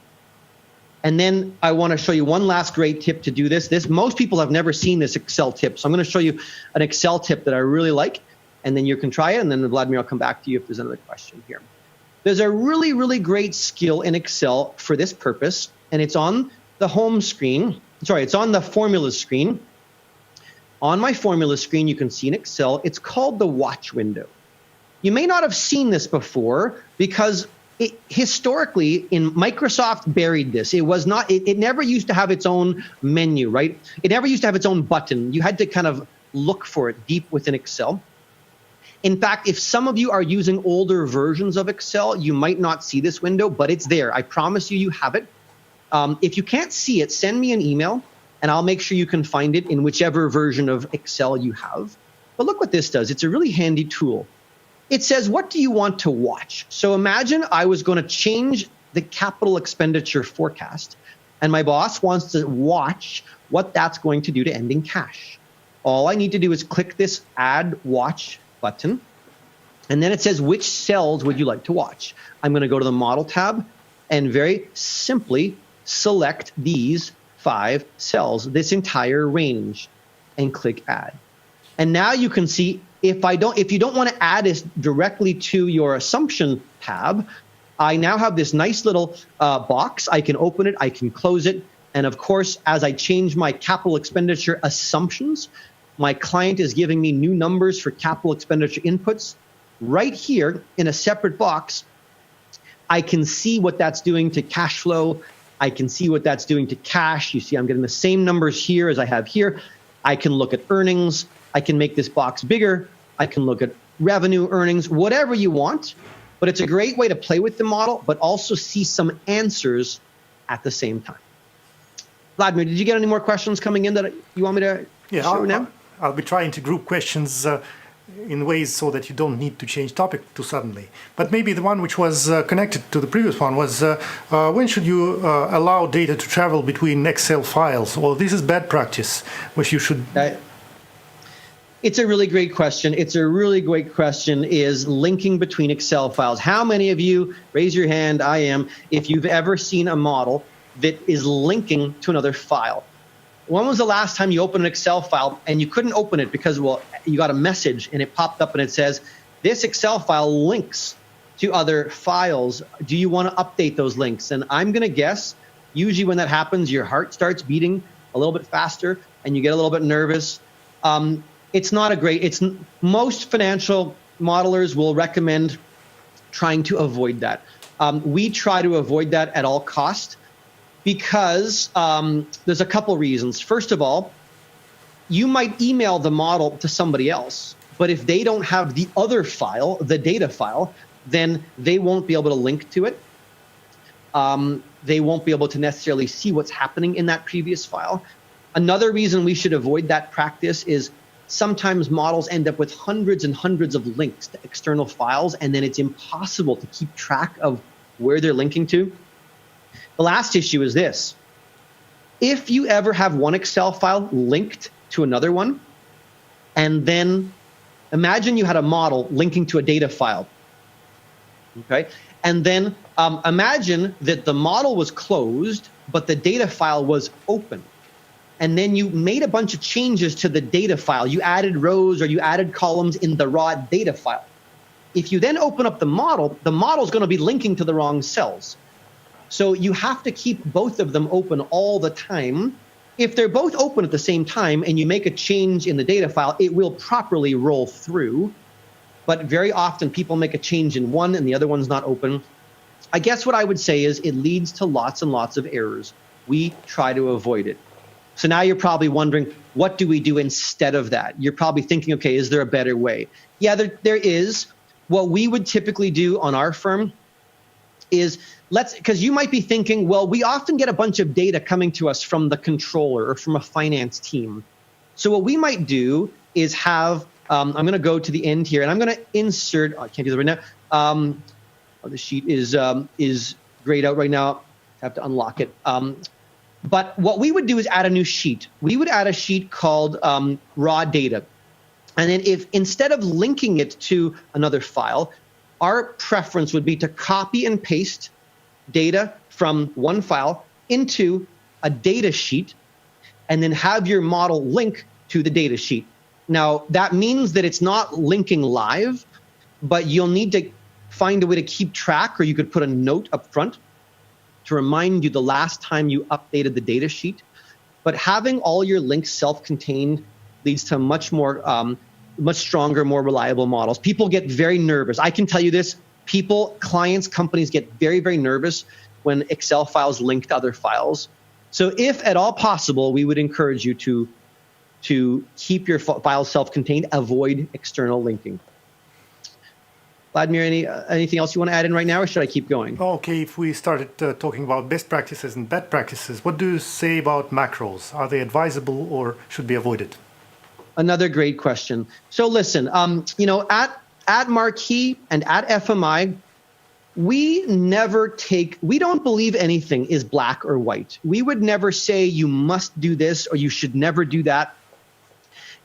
And then I want to show you one last great tip to do this. Most people have never seen this Excel tip. So I'm going to show you an Excel tip that I really like, and then you can try it. And then Vladimir, I'll come back to you if there's another question here. There's a really, really great skill in Excel for this purpose, and it's on the home screen. Sorry, it's on the formula screen. On my formula screen, you can see in Excel, it's called the watch window. You may not have seen this before because historically, in Microsoft buried this. It was not. It never used to have its own menu, right? It never used to have its own button. You had to kind of look for it deep within Excel. In fact, if some of you are using older versions of Excel, you might not see this window, but it's there. I promise you, you have it. If you can't see it, send me an email, and I'll make sure you can find it in whichever version of Excel you have. But look what this does. It's a really handy tool. It says, what do you want to watch? So imagine I was going to change the capital expenditure forecast, and my boss wants to watch what that's going to do to ending cash. All I need to do is click this Add Watch button, and then it says, which cells would you like to watch? I'm going to go to the Model tab and very simply select these 5 cells, this entire range, and click Add. And now you can see if you don't want to add this directly to your assumption tab, I now have this nice little box. I can open it, I can close it. And of course, as I change my capital expenditure assumptions, my client is giving me new numbers for capital expenditure inputs. Right here in a separate box, I can see what that's doing to cash flow. I can see what that's doing to cash. You see, I'm getting the same numbers here as I have here. I can look at earnings. I can make this box bigger. I can look at revenue, earnings, whatever you want. But it's a great way to play with the model, but also see some answers at the same time. Vladimir, did you get any more questions coming in that you want me to show now? I'll be trying to group questions in ways so that you don't need to change topic too suddenly. But maybe the one which was connected to the previous one was when should you allow data to travel between Excel files? Well, this is bad practice, which you should... It's a really great question. It's a really great question, is linking between Excel files. How many of you, raise your hand, I am, if you've ever seen a model that is linking to another file? When was the last time you opened an Excel file and you couldn't open it because, well, you got a message and it popped up and it says, this Excel file links to other files. Do you want to update those links? And I'm going to guess, usually when that happens, your heart starts beating a little bit faster and you get a little bit nervous. It's not a great, most financial modelers will recommend trying to avoid that. We try to avoid that at all costs because there's a couple reasons. First of all, you might email the model to somebody else, but if they don't have the other file, the data file, then they won't be able to link to it. They won't be able to necessarily see what's happening in that previous file. Another reason we should avoid that practice is sometimes models end up with hundreds and hundreds of links to external files, and then it's impossible to keep track of where they're linking to. The last issue is this. If you ever have one Excel file linked to another one, and then imagine you had a model linking to a data file, okay? And then imagine that the model was closed, but the data file was open. And then you made a bunch of changes to the data file. You added rows or you added columns in the raw data file. If you then open up the model is going to be linking to the wrong cells. So you have to keep both of them open all the time. If they're both open at the same time and you make a change in the data file, it will properly roll through. But very often people make a change in one and the other one's not open. I guess what I would say is it leads to lots and lots of errors. We try to avoid it. So now you're probably wondering, what do we do instead of that? You're probably thinking, okay, is there a better way? Yeah, there is. What we would typically do on our firm is because you might be thinking, well, we often get a bunch of data coming to us from the controller or from a finance team. So what we might do is have, I'm going to go to the end here and I'm going to insert, I can't do that right The sheet is grayed out right now. I have to unlock it. But what we would do is add a new sheet. We would add a sheet called raw data. And then if instead of linking it to another file, our preference would be to copy and paste data from one file into a data sheet and then have your model link to the data sheet. Now, that means that it's not linking live, but you'll need to find a way to keep track, or you could put a note up front to remind you the last time you updated the data sheet. But having all your links self-contained leads to much stronger, more reliable models. People get very nervous. I can tell you this, clients, companies get very, very nervous when Excel files link to other files. So if at all possible, we would encourage you to keep your files self-contained, avoid external linking. Vladimir, anything else you want to add in right now, or should I keep going? Okay, if we started talking about best practices and bad practices, what do you say about macros? Are they advisable or should be avoided? Another great question. So listen, at Marquee and at FMI, we don't believe anything is black or white. We would never say you must do this or you should never do that.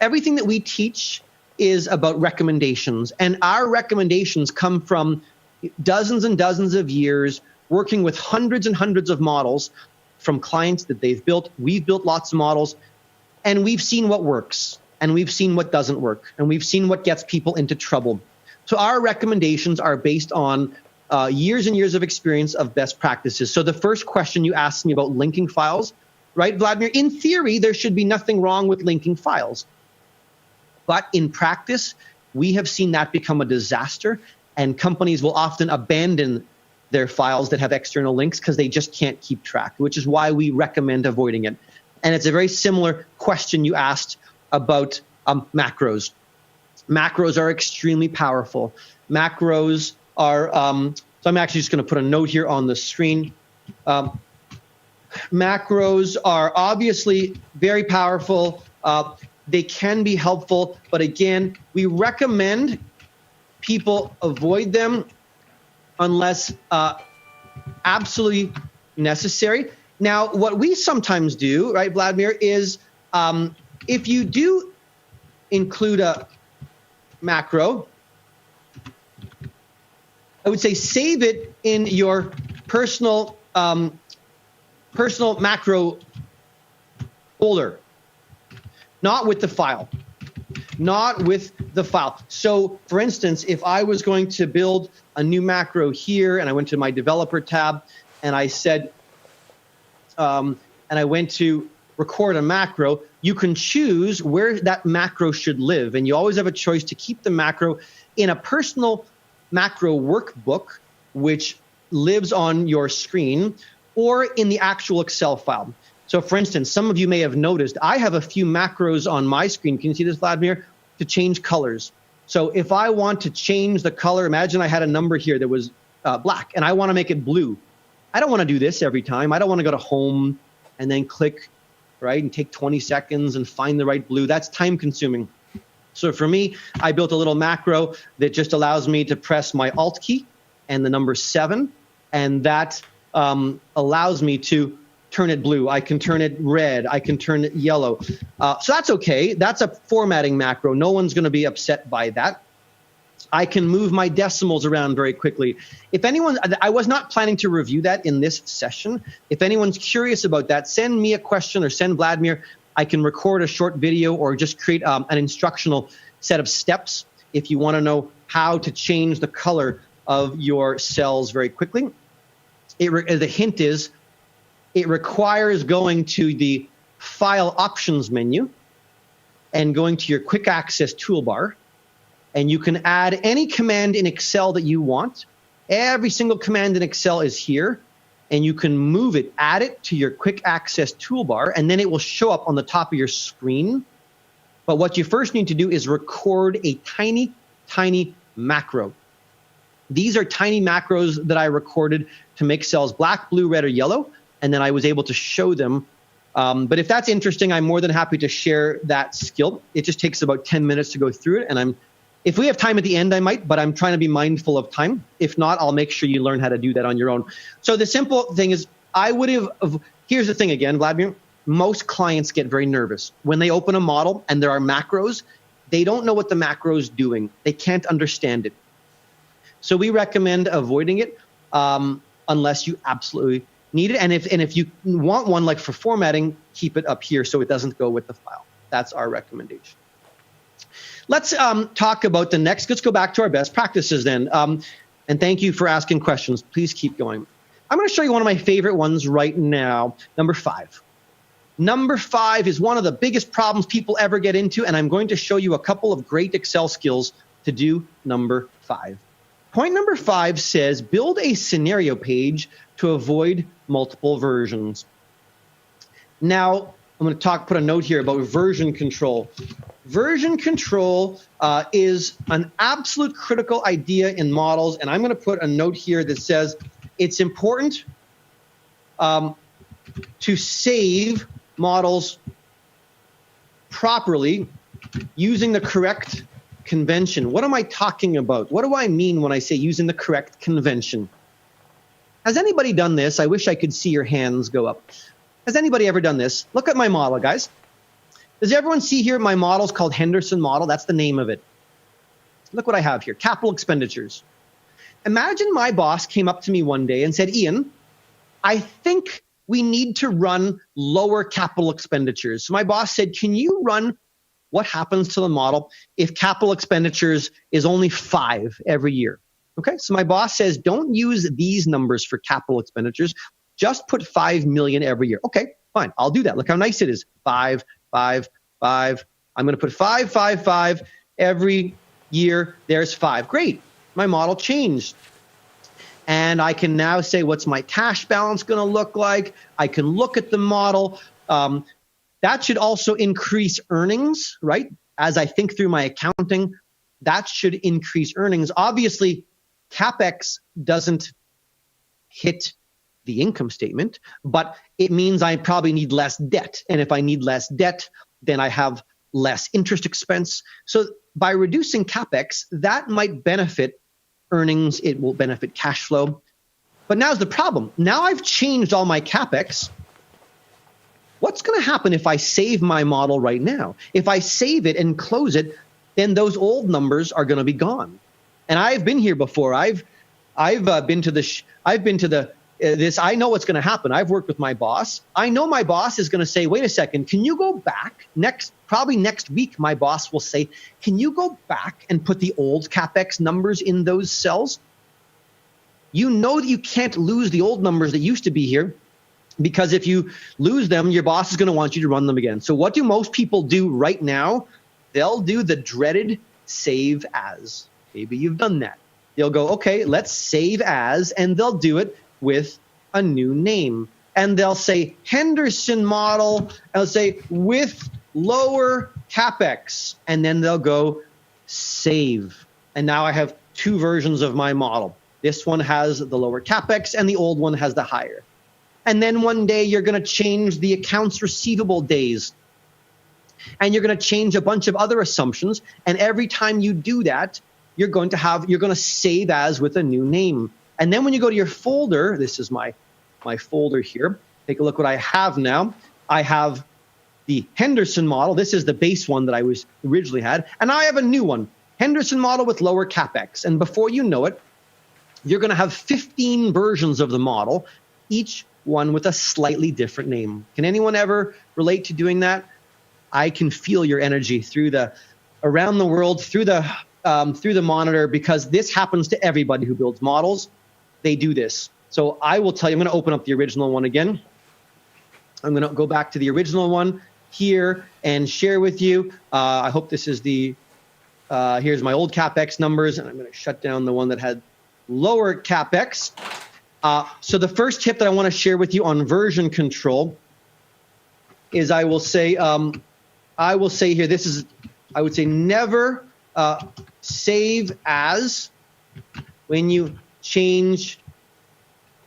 Everything that we teach is about recommendations, and our recommendations come from dozens and dozens of years working with hundreds and hundreds of models from clients that they've built. We've built lots of models, and we've seen what works, and we've seen what doesn't work, and we've seen what gets people into trouble. So our recommendations are based on years and years of experience of best practices. So the first question you asked me about linking files, right, Vladimir? In theory, there should be nothing wrong with linking files. But in practice, we have seen that become a disaster, and companies will often abandon their files that have external links because they just can't keep track, which is why we recommend avoiding it. And it's a very similar question you asked about macros. Macros are extremely powerful. Macros are, so I'm actually just going to put a note here on the screen. Macros are obviously very powerful. They can be helpful, but again, we recommend people avoid them unless absolutely necessary. Now, what we sometimes do, right, Vladimir, is if you do include a macro, I would say save it in your personal macro folder. Not with the file. Not with the file. So, for instance, if I was going to build a new macro here, and I went to my developer tab, and I said, and I went to record a macro, you can choose where that macro should live. And you always have a choice to keep the macro in a personal macro workbook, which lives on your screen, or in the actual Excel file. So for instance, some of you may have noticed, I have a few macros on my screen. Can you see this, Vladimir? To change colors. So if I want to change the color, imagine I had a number here that was black, and I want to make it blue. I don't want to do this every time. I don't want to go to home and then click, right, and take 20 seconds and find the right blue. That's time consuming. So for me, I built a little macro that just allows me to press my Alt key and the number 7, and that allows me to turn it blue. I can turn it red. I can turn it yellow. So that's okay. That's a formatting macro. No one's going to be upset by that. I can move my decimals around very quickly. If anyone, I was not planning to review that in this session. If anyone's curious about that, send me a question or send Vladimir. I can record a short video or just create an instructional set of steps if you want to know how to change the color of your cells very quickly. The hint is, it requires going to the File Options menu and going to your Quick Access toolbar, and you can add any command in Excel that you want. Every single command in Excel is here, and you can move it, add it to your Quick Access toolbar, and then it will show up on the top of your screen. But what you first need to do is record a tiny, tiny macro. These are tiny macros that I recorded to make cells black, blue, red, or yellow, and then I was able to show them. But if that's interesting, I'm more than happy to share that skill. It just takes about 10 minutes to go through it, and If we have time at the end, I might, but I'm trying to be mindful of time. If not, I'll make sure you learn how to do that on your own. So the simple thing is, here's the thing again, Vladimir, most clients get very nervous. When they open a model and there are macros, they don't know what the macro is doing. They can't understand it. So we recommend avoiding it unless you absolutely need it. And if you want one, like for formatting, keep it up here so it doesn't go with the file. That's our recommendation. Let's talk about the next. Let's go back to our best practices then. And thank you for asking questions. Please keep going. I'm going to show you one of my favorite ones right now, number 5. Number 5 is one of the biggest problems people ever get into, and I'm going to show you a couple of great Excel skills to do number 5. Point number 5 says, build a scenario page to avoid multiple versions. Now, I'm going to put a note here about version control. Version control is an absolute critical idea in models, and I'm going to put a note here that says it's important to save models properly using the correct convention. What am I talking about? What do I mean when I say using the correct convention? Has anybody done this? I wish I could see your hands go up. Has anybody ever done this? Look at my model, guys. Does everyone see here my model is called Henderson model? That's the name of it. Look what I have here, capital expenditures. Imagine my boss came up to me one day and said, Ian, I think we need to run lower capital expenditures. So my boss said, can you run what happens to the model if capital expenditures is only 5 every year? Okay, so my boss says, don't use these numbers for capital expenditures. Just put 5 million every year. Okay, fine, I'll do that. Look how nice it is. 5, 5, 5. I'm going to put 5, 5, 5 every year. There's 5. Great, my model changed. And I can now say, what's my cash balance going to look like? I can look at the model. That should also increase earnings, right? As I think through my accounting, that should increase earnings. Obviously, CapEx doesn't hit the income statement, but it means I probably need less debt. And if I need less debt, then I have less interest expense. So by reducing CapEx, that might benefit earnings. It will benefit cash flow. But now's the problem. Now I've changed all my CapEx. What's going to happen if I save my model right now? If I save it and close it, then those old numbers are going to be gone. And I've been here before. I've been to this. I know what's going to happen. I've worked with my boss. I know my boss is going to say, wait a second, can you go back probably next week, my boss will say, can you go back and put the old CapEx numbers in those cells? You know that you can't lose the old numbers that used to be here, because if you lose them, your boss is going to want you to run them again. So what do most people do right now? They'll do the dreaded save as. Maybe you've done that. They'll go, okay, let's save as, and they'll do it with a new name. And they'll say Henderson model, and they'll say with lower CapEx, and then they'll go save. And now I have 2 versions of my model. This one has the lower CapEx, and the old one has the higher. And then one day you're going to change the accounts receivable days. And you're going to change a bunch of other assumptions. And every time you do that, you're going to save as with a new name. And then when you go to your folder, this is my folder here. Take a look what I have now. I have the Henderson model. This is the base one that I originally had. And I have a new one, Henderson model with lower CapEx. And before you know it, you're going to have 15 versions of the model, each one with a slightly different name. Can anyone ever relate to doing that? I can feel your energy around the world, through the monitor, because this happens to everybody who builds models. They do this. So I will tell you, I'm going to open up the original one again. I'm going to go back to the original one here and share with you. I hope this is here's my old CapEx numbers, and I'm going to shut down the one that had lower CapEx. So the first tip that I want to share with you on version control is I will say here, I would say never save as when you change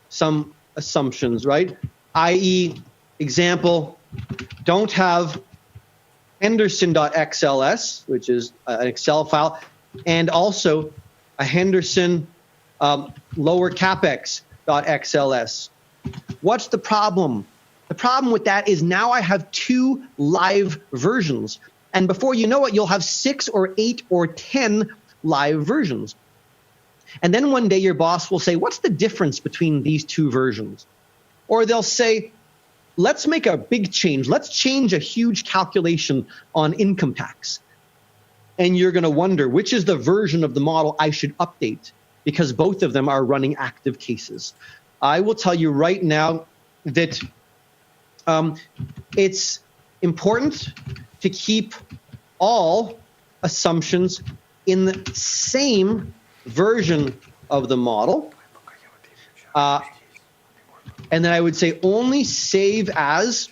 some assumptions, right? i.e., example, don't have henderson.xls, which is an Excel file, and also a Henderson lower capex.xls. What's the problem? The problem with that is now I have 2 live versions. And before you know it, you'll have 6 or 8 or 10 live versions. And then one day your boss will say, what's the difference between these 2 versions? Or they'll say, let's make a big change. Let's change a huge calculation on income tax. And you're going to wonder, which is the version of the model I should update? Because both of them are running active cases. I will tell you right now that it's important to keep all assumptions in the same version of the model. And then I would say only save as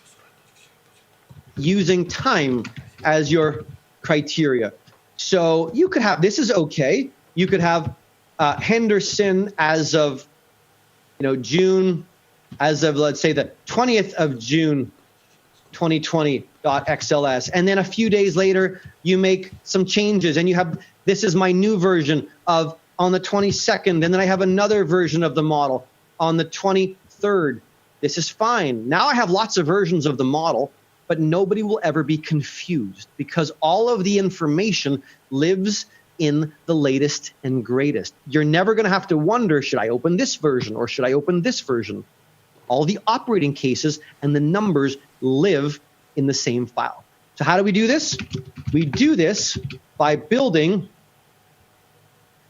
using time as your criteria. So you could have, this is okay. You could have Henderson as of, June, as of, let's say, the 20th of June, 2020.xls. And then a few days later, you make some changes and you have, this is my new version of on the 22nd. And then I have another version of the model on the 23rd. This is fine. Now I have lots of versions of the model, but nobody will ever be confused because all of the information lives in the latest and greatest. You're never going to have to wonder, should I open this version or should I open this version? All the operating cases and the numbers live in the same file. So how do we do this? We do this by building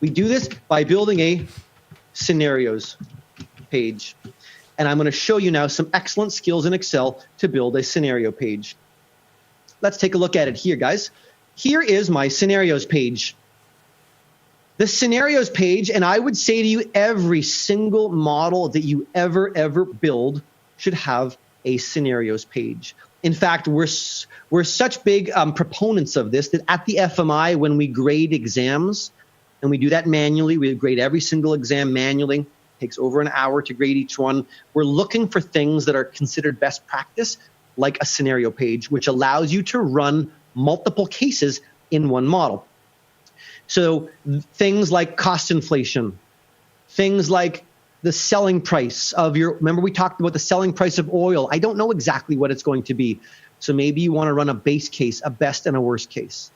a scenarios page. And I'm going to show you now some excellent skills in Excel to build a scenario page. Let's take a look at it here, guys. Here is my scenarios page. The scenarios page, and I would say to you, every single model that you ever build should have a scenarios page. In fact, we're such big proponents of this that at the FMI, when we grade exams, and we do that manually, we grade every single exam manually, takes over an hour to grade each one. We're looking for things that are considered best practice, like a scenario page, which allows you to run multiple cases in one model. So things like cost inflation, things like the selling price of remember we talked about the selling price of oil. I don't know exactly what it's going to be. So maybe you want to run a base case, a best and a worst case.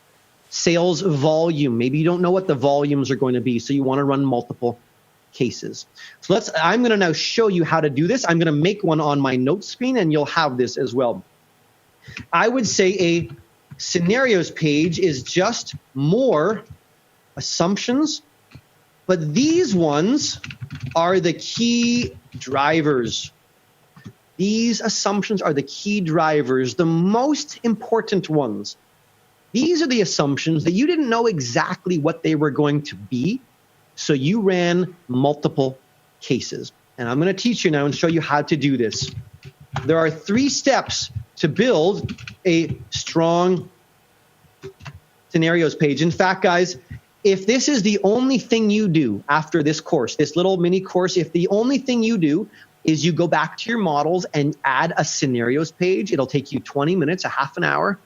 Sales volume, maybe you don't know what the volumes are going to be. So you want to run multiple cases. So I'm going to now show you how to do this. I'm going to make one on my notes screen and you'll have this as well. I would say a scenarios page is just more assumptions, but these ones are the key drivers. These assumptions are the key drivers, the most important ones. These are the assumptions that you didn't know exactly what they were going to be, so you ran multiple cases. And I'm going to teach you now and show you how to do this. There are 3 steps to build a strong scenarios page. In fact, guys, if this is the only thing you do after this course, this little mini course, if the only thing you do is you go back to your models and add a scenarios page, it'll take you 20 minutes, a half an hour.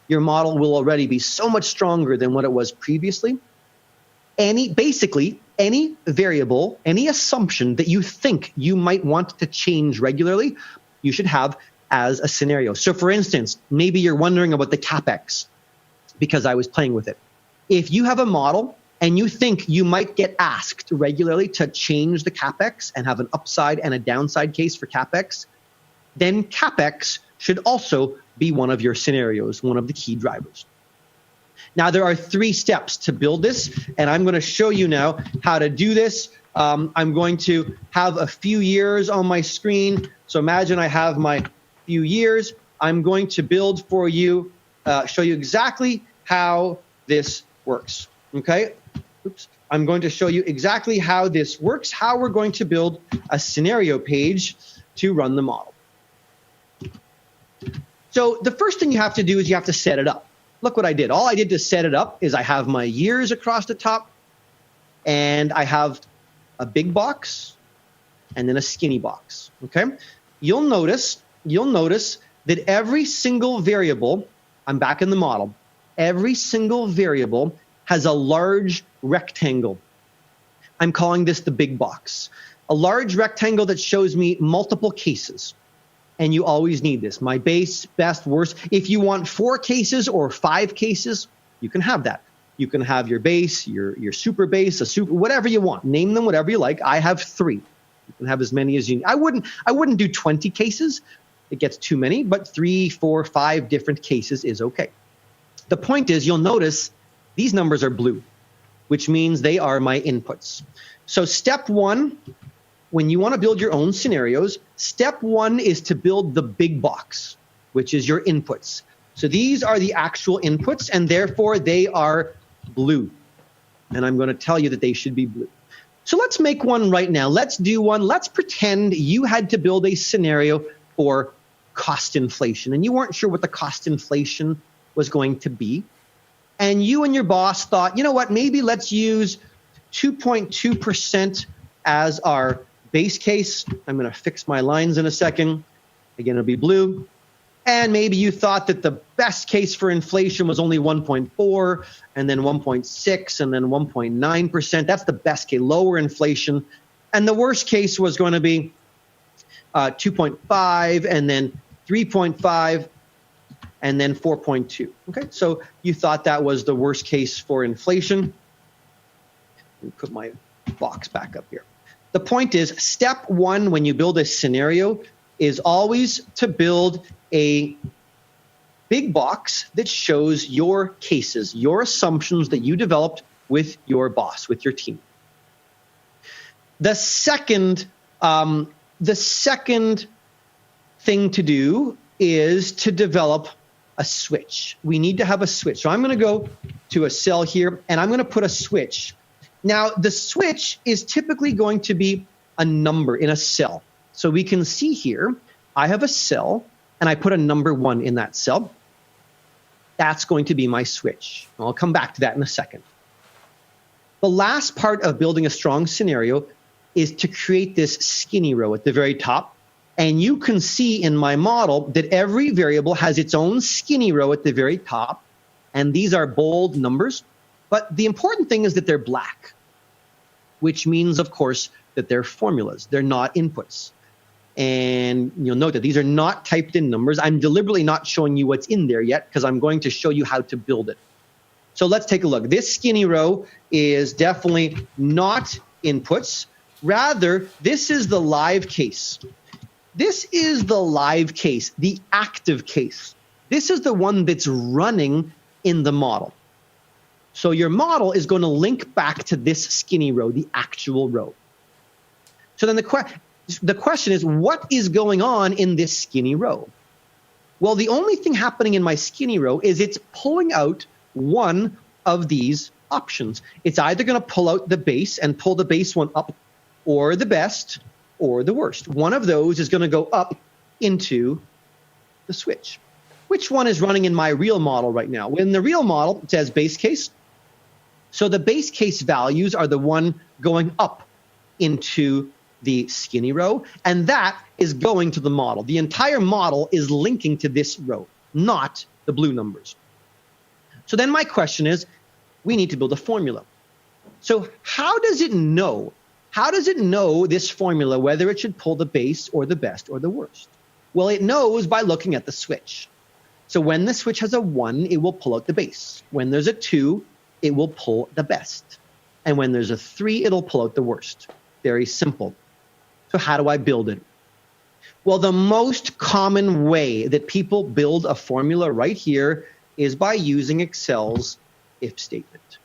Your model will already be so much stronger than what it was previously. Basically, any variable, any assumption that you think you might want to change regularly, you should have as a scenario. So for instance, maybe you're wondering about the CapEx because I was playing with it. If you have a model and you think you might get asked regularly to change the CapEx and have an upside and a downside case for CapEx, then CapEx should also be one of your scenarios, one of the key drivers. Now, there are 3 steps to build this, and I'm going to show you now how to do this. I'm going to have a few years on my screen. So imagine I have my few years. I'm going to build for you, show you exactly how this works. Okay? Oops. I'm going to show you exactly how this works, how we're going to build a scenario page to run the model. So the first thing you have to do is you have to set it up. Look what I did. All I did to set it up is I have my years across the top, and I have a big box and then a skinny box. Okay? You'll notice that every single variable, I'm back in the model, every single variable has a large rectangle. I'm calling this the big box. A large rectangle that shows me multiple cases. And you always need this. My base, best, worst. If you want 4 cases or 5 cases, you can have that. You can have your base, your super base, whatever you want. Name them whatever you like. I have 3. You can have as many as you need. I wouldn't do 20 cases. It gets too many, but 3, 4, 5 different cases is okay. The point is, you'll notice these numbers are blue, which means they are my inputs. So step 1, when you want to build your own scenarios, step 1 is to build the big box, which is your inputs. So these are the actual inputs, and therefore they are blue. And I'm going to tell you that they should be blue. So let's make one right now. Let's do one. Let's pretend you had to build a scenario for cost inflation, and you weren't sure what the cost inflation was going to be. And you and your boss thought, you know what, maybe let's use 2.2% as our base case. I'm going to fix my lines in a second. Again, it'll be blue. And maybe you thought that the best case for inflation was only 1.4, and then 1.6, and then 1.9%. That's the best case, lower inflation. And the worst case was going to be 2.5, and then 3.5, and then 4.2. Okay, so you thought that was the worst case for inflation. Let me put my box back up here. The point is, step 1 when you build a scenario is always to build a big box that shows your cases, your assumptions that you developed with your boss, with your team. The second thing to do is to develop a switch. We need to have a switch. So I'm going to go to a cell here, and I'm going to put a switch. Now, the switch is typically going to be a number in a cell. So we can see here, I have a cell, and I put a number 1 in that cell. That's going to be my switch. I'll come back to that in a second. The last part of building a strong scenario is to create this skinny row at the very top. And you can see in my model that every variable has its own skinny row at the very top. And these are bold numbers. But the important thing is that they're black, which means, of course, that they're formulas. They're not inputs. And you'll note that these are not typed in numbers. I'm deliberately not showing you what's in there yet because I'm going to show you how to build it. So let's take a look. This skinny row is definitely not inputs. Rather, this is the live case. This is the live case, the active case. This is the one that's running in the model. So your model is going to link back to this skinny row, the actual row. So then the question is, what is going on in this skinny row? Well, the only thing happening in my skinny row is it's pulling out one of these options. It's either going to pull out the base and pull the base one up, or the best, or the worst. One of those is going to go up into the switch. Which one is running in my real model right now? In the real model, it says base case. So the base case values are the one going up into the skinny row, and that is going to the model. The entire model is linking to this row, not the blue numbers. So then my question is, we need to build a formula. So how does it know? How does it know this formula, whether it should pull the base or the best or the worst? Well, it knows by looking at the switch. So when the switch has a 1, it will pull out the base. When there's a 2, it will pull the best. And when there's a 3, it'll pull out the worst. Very simple. So how do I build it? Well, the most common way that people build a formula right here is by using Excel's if statement.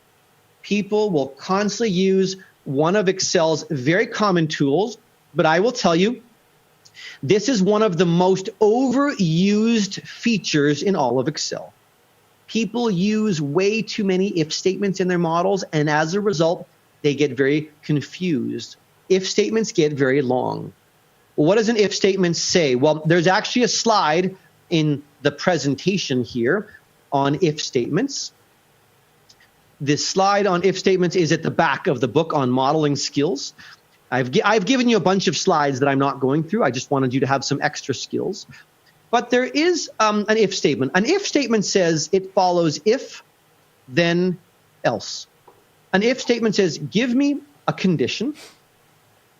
People will constantly use one of Excel's very common tools, but I will tell you, this is one of the most overused features in all of Excel. People use way too many if statements in their models, and as a result, they get very confused. If statements get very long. Well, what does an if statement say? Well, there's actually a slide in the presentation here on if statements. This slide on if statements is at the back of the book on modeling skills. I've given you a bunch of slides that I'm not going through. I just wanted you to have some extra skills. But there is an if statement. An if statement says it follows if, then else. An if statement says, give me a condition.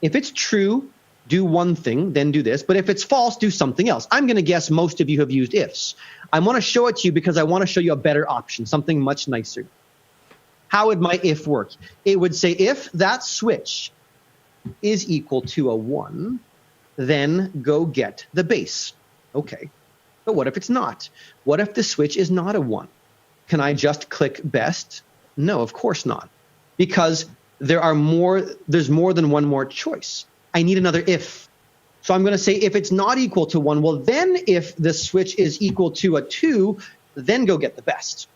If it's true, do one thing, then do this. But if it's false, do something else. I'm going to guess most of you have used ifs. I want to show it to you because I want to show you a better option, something much nicer. How would my if work? It would say if that switch is equal to a 1, then go get the base. Okay, but what if it's not? What if the switch is not a 1? Can I just click best? No, of course not, because there's more than one more choice. I need another if. So I'm going to say if it's not equal to 1, well, then if the switch is equal to a 2, then go get the best.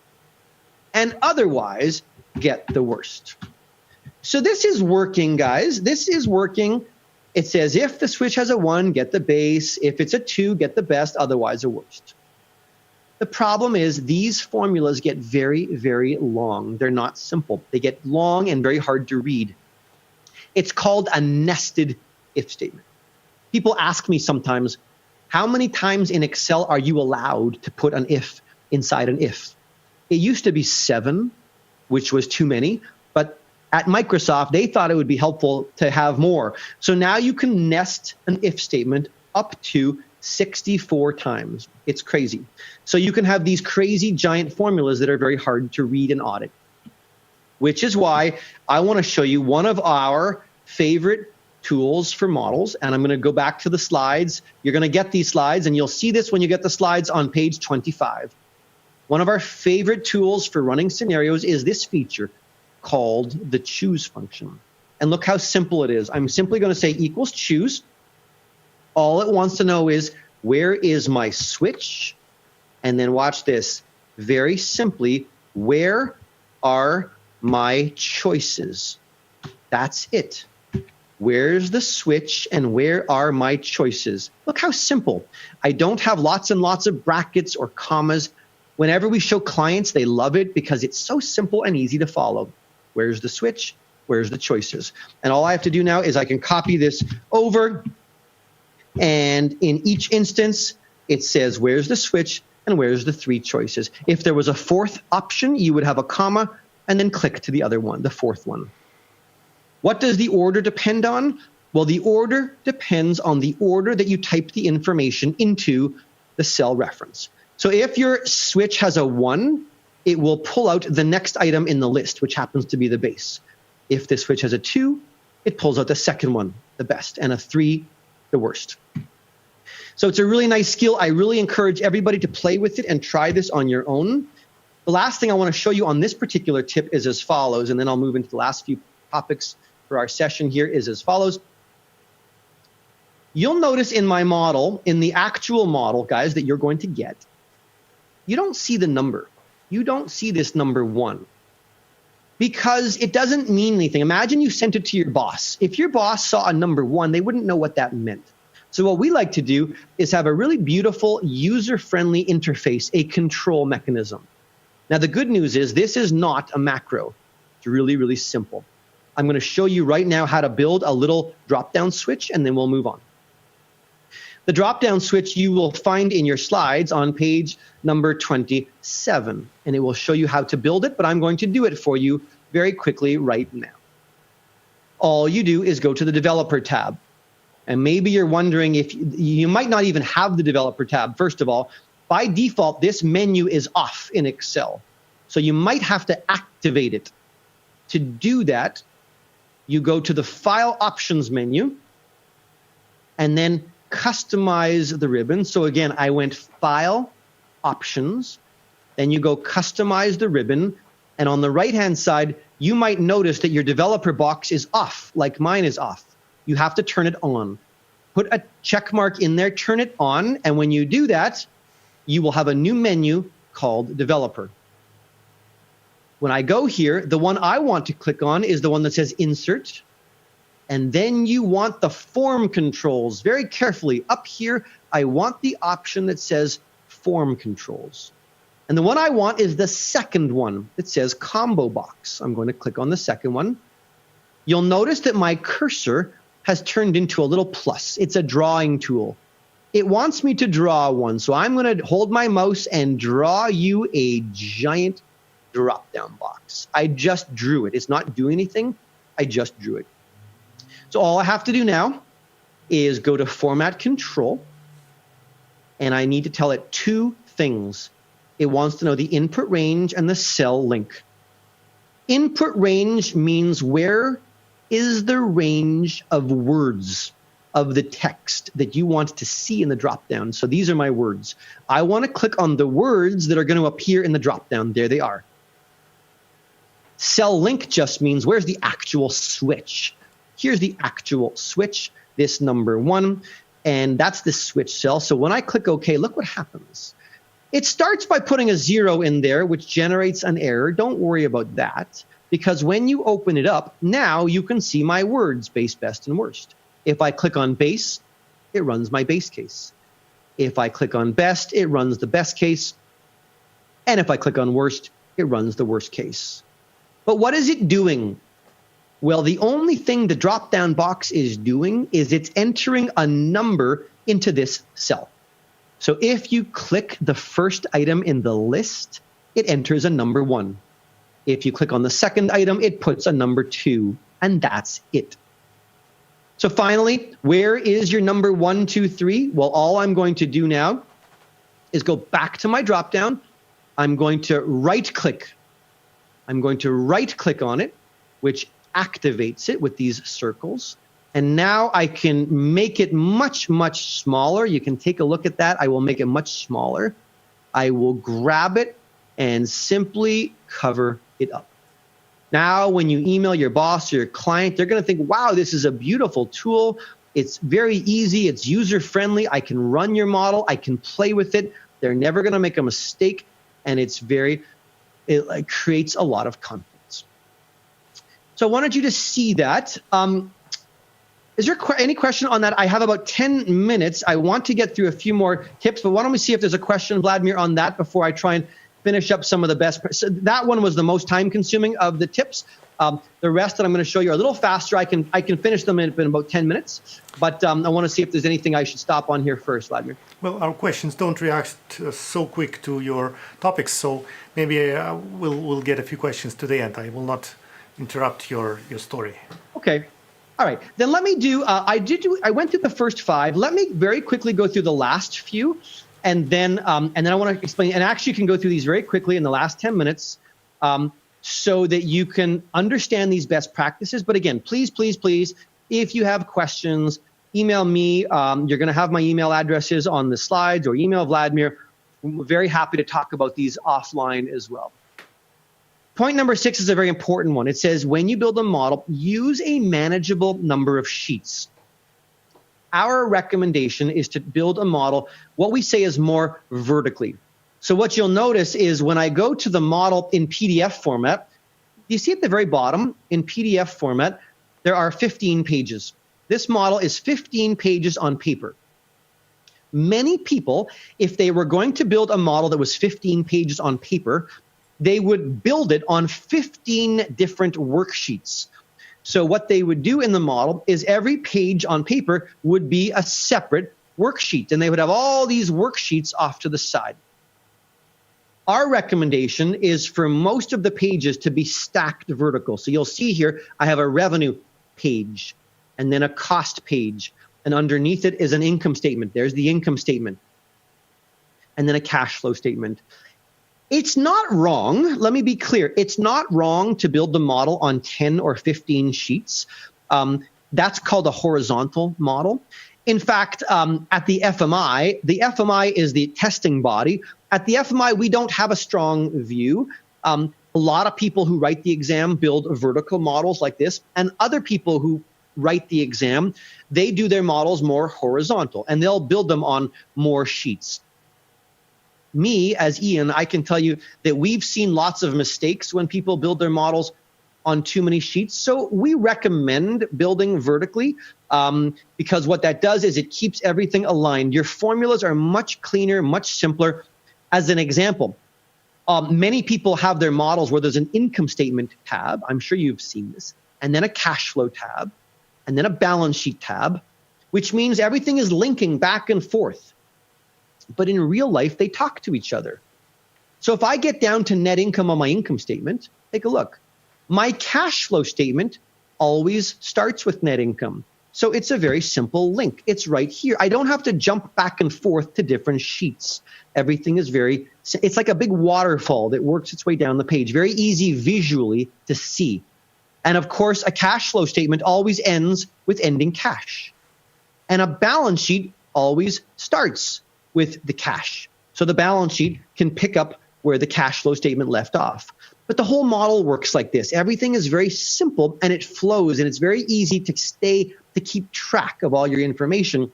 And otherwise, get the worst. So this is working, guys. This is working. It says if the switch has a 1, get the base. If it's a 2, get the best, otherwise the worst. The problem is these formulas get very, very long. They're not simple. They get long and very hard to read. It's called a nested if statement. People ask me sometimes, how many times in Excel are you allowed to put an if inside an if? It used to be 7, which was too many, but at Microsoft, they thought it would be helpful to have more. So now you can nest an if statement up to 64 times. It's crazy. So you can have these crazy giant formulas that are very hard to read and audit, which is why I want to show you one of our favorite tools for models. And I'm going to go back to the slides. You're going to get these slides, and you'll see this when you get the slides on page 25. One of our favorite tools for running scenarios is this feature called the choose function. And look how simple it is. I'm simply going to say equals choose. All it wants to know is, where is my switch? And then watch this. Very simply, where are my choices? That's it. Where's the switch and where are my choices? Look how simple. I don't have lots and lots of brackets or commas. Whenever we show clients, they love it because it's so simple and easy to follow. Where's the switch? Where's the choices? And all I have to do now is I can copy this over. And in each instance, it says, where's the switch and where's the 3 choices? If there was a 4th option, you would have a comma and then click to the other one, the 4th one. What does the order depend on? Well, the order depends on the order that you type the information into the cell reference. So if your switch has a 1, it will pull out the next item in the list, which happens to be the base. If the switch has a 2, it pulls out the second one, the best, and a 3, the worst. So it's a really nice skill. I really encourage everybody to play with it and try this on your own. The last thing I want to show you on this particular tip is as follows, and then I'll move into the last few topics for our session here is as follows. You'll notice in my model, in the actual model, guys, that you're going to get, you don't see the number. You don't see this number 1 because it doesn't mean anything. Imagine you sent it to your boss. If your boss saw a number 1, they wouldn't know what that meant. So what we like to do is have a really beautiful user-friendly interface, a control mechanism. Now, the good news is this is not a macro. It's really, really simple. I'm going to show you right now how to build a little drop-down switch, and then we'll move on. The drop-down switch you will find in your slides on page number 27, and it will show you how to build it, but I'm going to do it for you very quickly right now. All you do is go to the Developer tab, and maybe you're wondering if you might not even have the Developer tab. First of all, by default, this menu is off in Excel, so you might have to activate it. To do that, you go to the File Options menu, and then customize the ribbon. So again, I went File, Options, then you go Customize the ribbon, and on the right-hand side, you might notice that your developer box is off, like mine is off. You have to turn it on. Put a check mark in there, turn it on, and when you do that, you will have a new menu called Developer. When I go here, the one I want to click on is the one that says Insert. And then you want the form controls. Very carefully, up here, I want the option that says Form Controls. And the one I want is the second one that says Combo Box. I'm going to click on the second one. You'll notice that my cursor has turned into a little plus. It's a drawing tool. It wants me to draw one. So I'm going to hold my mouse and draw you a giant drop-down box. I just drew it. It's not doing anything. I just drew it. So all I have to do now is go to Format Control, and I need to tell it two things. It wants to know the input range and the cell link. Input range means where is the range of words of the text that you want to see in the dropdown. So these are my words. I want to click on the words that are going to appear in the dropdown. There they are. Cell link just means where's the actual switch. Here's the actual switch, this number 1, and that's the switch cell. So when I click OK, look what happens. It starts by putting a 0 in there, which generates an error. Don't worry about that, because when you open it up, now you can see my words, base, best, and worst. If I click on base, it runs my base case. If I click on best, it runs the best case. And if I click on worst, it runs the worst case. But what is it doing? Well, the only thing the drop-down box is doing is it's entering a number into this cell. So if you click the first item in the list, it enters a number 1. If you click on the second item, it puts a number 2, and that's it. So finally, where is your number 1, 2, 3? Well, all I'm going to do now is go back to my dropdown. I'm going to right-click. I'm going to right-click on it, which activates it with these circles. And now I can make it much, much smaller. You can take a look at that. I will make it much smaller. I will grab it and simply cover it up. Now, when you email your boss or your client, they're going to think, wow, this is a beautiful tool. It's very easy. It's user-friendly. I can run your model. I can play with it. They're never going to make a mistake. And it creates a lot of confidence. So I wanted you to see that. Is there any question on that? I have about 10 minutes. I want to get through a few more tips, but why don't we see if there's a question, Vladimir, on that before I try and finish up some of the best. So that one was the most time-consuming of the tips. The rest that I'm going to show you are a little faster. I can finish them in about 10 minutes, but I want to see if there's anything I should stop on here first, Vladimir. Well, our questions don't react so quick to your topics, so maybe we'll get a few questions to the end. I will not interrupt your story. Okay. All right. Then let me do. I went through the first 5. Let me very quickly go through the last few, and then I want to explain. And actually, you can go through these very quickly in the last 10 minutes. So that you can understand these best practices. But again, please, please, please, if you have questions, email me. You're going to have my email addresses on the slides, or email Vladimir. I'm very happy to talk about these offline as well. Point number 6 is a very important one. It says, when you build a model, use a manageable number of sheets. Our recommendation is to build a model, what we say is more vertically. So what you'll notice is when I go to the model in PDF format, you see at the very bottom in PDF format, there are 15 pages. This model is 15 pages on paper. Many people, if they were going to build a model that was 15 pages on paper, they would build it on 15 different worksheets. So what they would do in the model is every page on paper would be a separate worksheet, and they would have all these worksheets off to the side. Our recommendation is for most of the pages to be stacked vertical. So you'll see here, I have a revenue page and then a cost page. And underneath it is an income statement. There's the income statement. And then a cash flow statement. It's not wrong. Let me be clear. It's not wrong to build the model on 10 or 15 sheets. That's called a horizontal model. In fact, at the FMI is the testing body. At the FMI, we don't have a strong view. A lot of people who write the exam build vertical models like this, and other people who write the exam, they do their models more horizontal, and they'll build them on more sheets. Me, as Ian, I can tell you that we've seen lots of mistakes when people build their models on too many sheets. So we recommend building vertically because what that does is it keeps everything aligned. Your formulas are much cleaner, much simpler. As an example, many people have their models where there's an income statement tab. I'm sure you've seen this. And then a cash flow tab. And then a balance sheet tab, which means everything is linking back and forth. But in real life, they talk to each other. So if I get down to net income on my income statement, take a look. My cash flow statement always starts with net income. So it's a very simple link. It's right here. I don't have to jump back and forth to different sheets. Everything is it's like a big waterfall that works its way down the page. Very easy visually to see. And of course, a cash flow statement always ends with ending cash. And a balance sheet always starts with the cash. So the balance sheet can pick up where the cash flow statement left off. But the whole model works like this. Everything is very simple and it flows, and it's very easy to keep track of all your information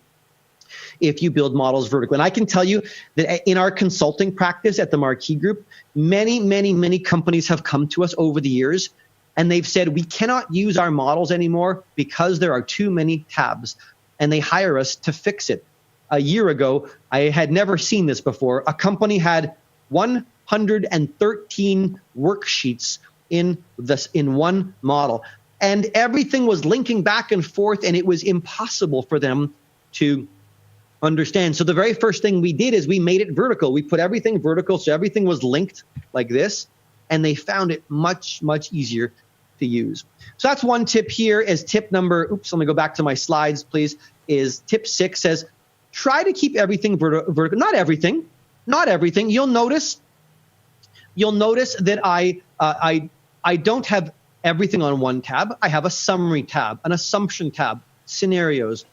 if you build models vertically. And I can tell you that in our consulting practice at the Marquee Group, many companies have come to us over the years, and they've said, we cannot use our models anymore because there are too many tabs, and they hire us to fix it. A year ago, I had never seen this before. A company had 113 worksheets in one model, and everything was linking back and forth, and it was impossible for them to understand. So the very first thing we did is we made it vertical. We put everything vertical, so everything was linked like this, and they found it much easier to use. So that's one tip here. As tip number, let me go back to my slides, please, is tip 6 says, try to keep everything vertical. Not everything. You'll notice that I don't have everything on one tab. I have a summary tab, an assumption tab, scenarios.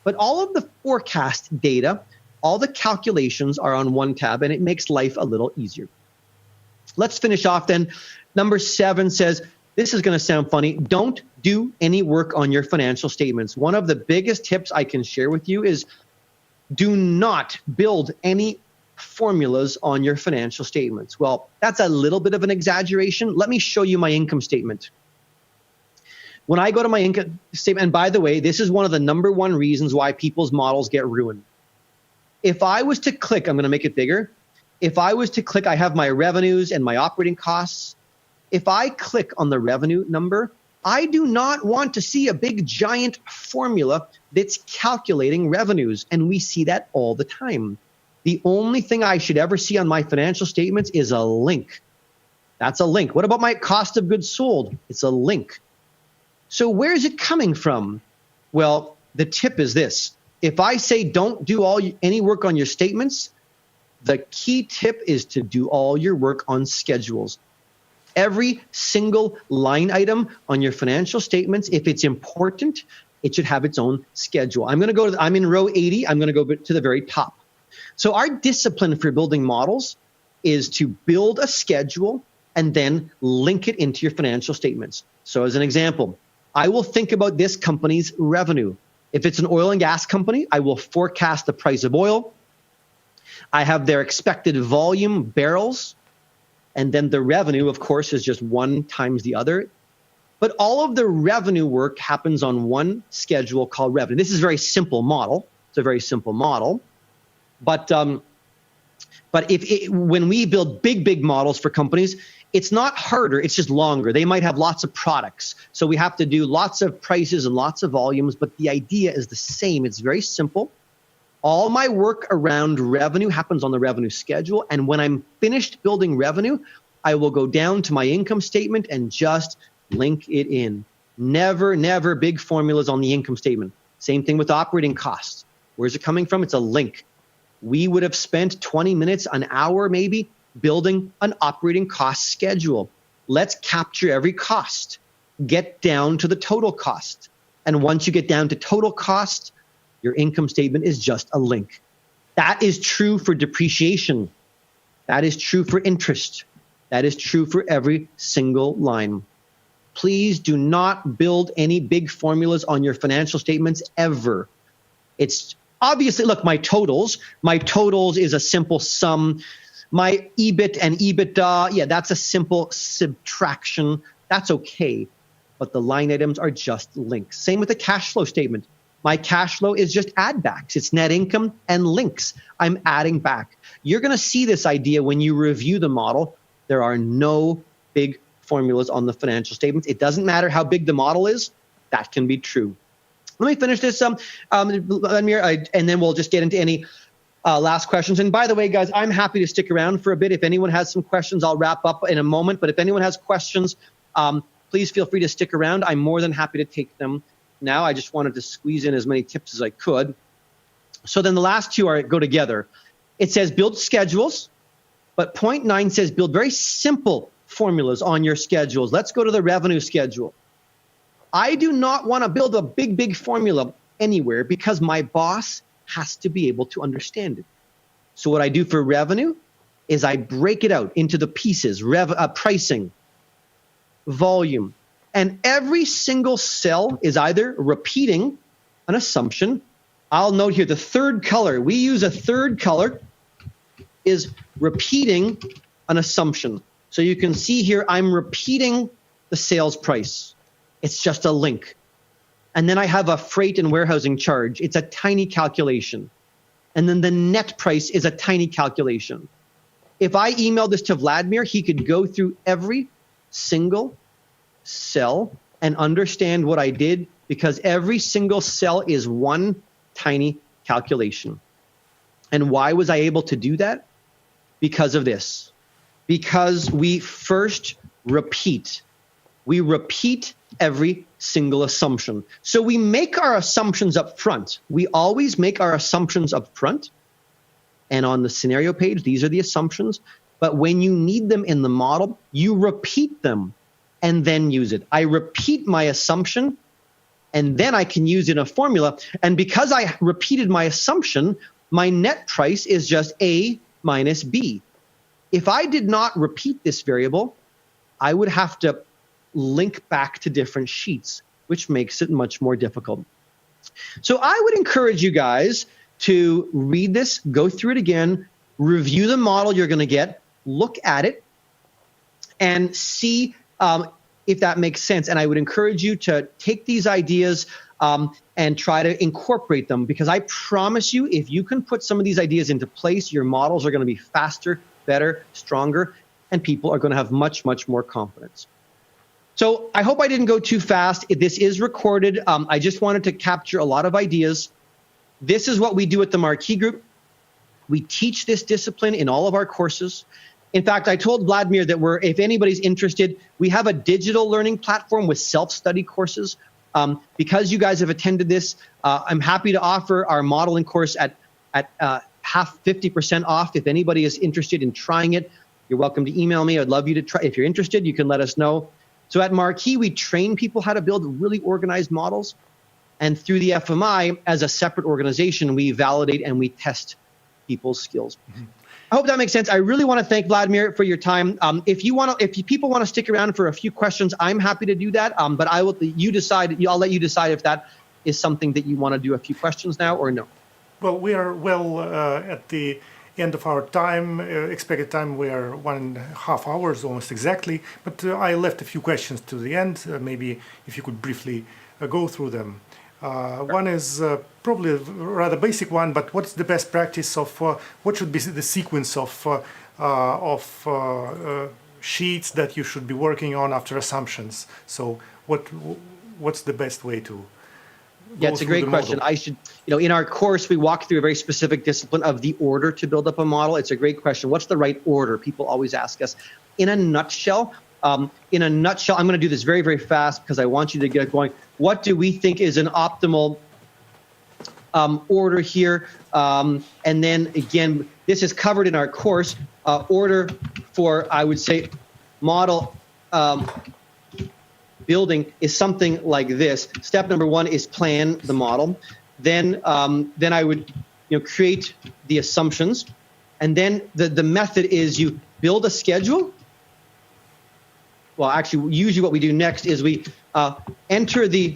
But all of the forecast data, all the calculations are on one tab, and it makes life a little easier. Let's finish off then. Number 7 says, this is going to sound funny, don't do any work on your financial statements. One of the biggest tips I can share with you is do not build any formulas on your financial statements. Well, that's a little bit of an exaggeration. Let me show you my income statement. When I go to my income statement, and by the way, this is one of the number one reasons why people's models get ruined. If I was to click, I'm going to make it bigger. If I was to click, I have my revenues and my operating costs. If I click on the revenue number, I do not want to see a big giant formula that's calculating revenues. And we see that all the time. The only thing I should ever see on my financial statements is a link. That's a link. What about my cost of goods sold? It's a link. So where is it coming from? Well, the tip is this. If I say don't do any work on your statements, the key tip is to do all your work on schedules. Every single line item on your financial statements, if it's important, it should have its own schedule. I'm in row 80. I'm going to go to the very top. So our discipline for building models is to build a schedule and then link it into your financial statements. So as an example, I will think about this company's revenue. If it's an oil and gas company, I will forecast the price of oil. I have their expected volume barrels. And then the revenue, of course, is just one times the other. But all of the revenue work happens on one schedule called revenue. This is a very simple model. It's a very simple model. But when we build big models for companies, it's not harder. It's just longer. They might have lots of products. So we have to do lots of prices and lots of volumes. But the idea is the same. It's very simple. All my work around revenue happens on the revenue schedule. And when I'm finished building revenue, I will go down to my income statement and just link it in. Never big formulas on the income statement. Same thing with operating costs. Where's it coming from? It's a link. We would have spent 20 minutes, an hour maybe, building an operating cost schedule. Let's capture every cost. Get down to the total cost. And once you get down to total cost, your income statement is just a link. That is true for depreciation. That is true for interest. That is true for every single line. Please do not build any big formulas on your financial statements ever. It's obviously, look, my totals is a simple sum. My EBIT and EBITDA, that's a simple subtraction. That's okay. But the line items are just links. Same with the cash flow statement. My cash flow is just add backs. It's net income and links. I'm adding back. You're going to see this idea when you review the model. There are no big formulas on the financial statements. It doesn't matter how big the model is. That can be true. Let me finish this, Vladimir, and then we'll just get into any last questions. And by the way, guys, I'm happy to stick around for a bit. If anyone has some questions, I'll wrap up in a moment. But if anyone has questions, please feel free to stick around. I'm more than happy to take them now. I just wanted to squeeze in as many tips as I could. So then the last two go together. It says build schedules, but point 9 says build very simple formulas on your schedules. Let's go to the revenue schedule. I do not want to build a big formula anywhere because my boss has to be able to understand it. So what I do for revenue is I break it out into the pieces, pricing, volume, and every single cell is either repeating an assumption. I'll note here the third color, we use a third color, is repeating an assumption. So you can see here, I'm repeating the sales price. It's just a link. And then I have a freight and warehousing charge. It's a tiny calculation. And then the net price is a tiny calculation. If I emailed this to Vladimir, he could go through every single cell and understand what I did because every single cell is one tiny calculation. And why was I able to do that? Because of this. Because we first repeat. We repeat every single assumption. So we make our assumptions up front. We always make our assumptions up front. And on the scenario page, these are the assumptions. But when you need them in the model, you repeat them and then use it. I repeat my assumption and then I can use it in a formula. And because I repeated my assumption, my net price is just A minus B. If I did not repeat this variable, I would have to link back to different sheets, which makes it much more difficult. So I would encourage you guys to read this, go through it again, review the model you're going to get, look at it, and see if that makes sense. And I would encourage you to take these ideas and try to incorporate them, because I promise you, if you can put some of these ideas into place, your models are going to be faster, better, stronger, and people are going to have much, much more confidence. So I hope I didn't go too fast. This is recorded. I just wanted to capture a lot of ideas. This is what we do at the Marquee Group. We teach this discipline in all of our courses. In fact, I told Vladimir that if anybody's interested, we have a digital learning platform with self-study courses. Because you guys have attended this, I'm happy to offer our modeling course at 50% off. If anybody is interested in trying it, you're welcome to email me. I'd love you to try. If you're interested, you can let us know. So at Marquee, we train people how to build really organized models. And through the FMI, as a separate organization, we validate and we test people's skills. Mm-hmm. I hope that makes sense. I really want to thank Vladimir for your time. If people want to stick around for a few questions, I'm happy to do that. But I'll let you decide if that is something that you want to do a few questions now or no. Well, we are at the end of our time, expected time. We are 1.5 hours almost exactly. But I left a few questions to the end. Maybe if you could briefly go through them. One is probably a rather basic one, but what's the best practice of what should be the sequence of sheets that you should be working on after assumptions? So what's the best way to Yeah, it's a great question. In our course, we walk through a very specific discipline of the order to build up a model. It's a great question. What's the right order? People always ask us. In a nutshell, I'm going to do this very, very fast because I want you to get going. What do we think is an optimal order here? And then again, this is covered in our course. Order for, I would say, model building is something like this. Step number 1 is plan the model. Then I would create the assumptions. And then the method is you build a schedule. Well, actually, usually what we do next is we enter the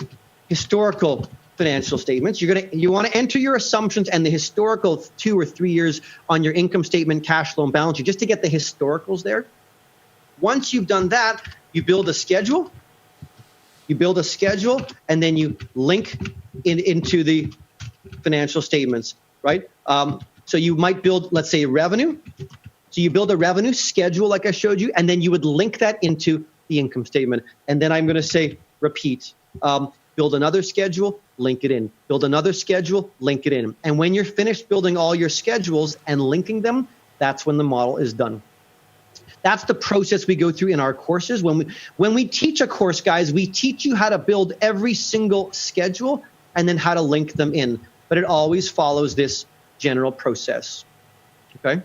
historical financial statements. You want to enter your assumptions and the historical 2 or 3 years on your income statement, cash flow, and balance sheet, just to get the historicals there. Once you've done that, you build a schedule. And then you link into the financial statements, right? So you might build, let's say, revenue. So you build a revenue schedule like I showed you, and then you would link that into the income statement. And then I'm going to say repeat. build another schedule, link it in, build another schedule, link it in. And when you're finished building all your schedules and linking them, that's when the model is done. That's the process we go through in our courses. When we teach a course, guys, we teach you how to build every single schedule and then how to link them in. But it always follows this general process. Okay?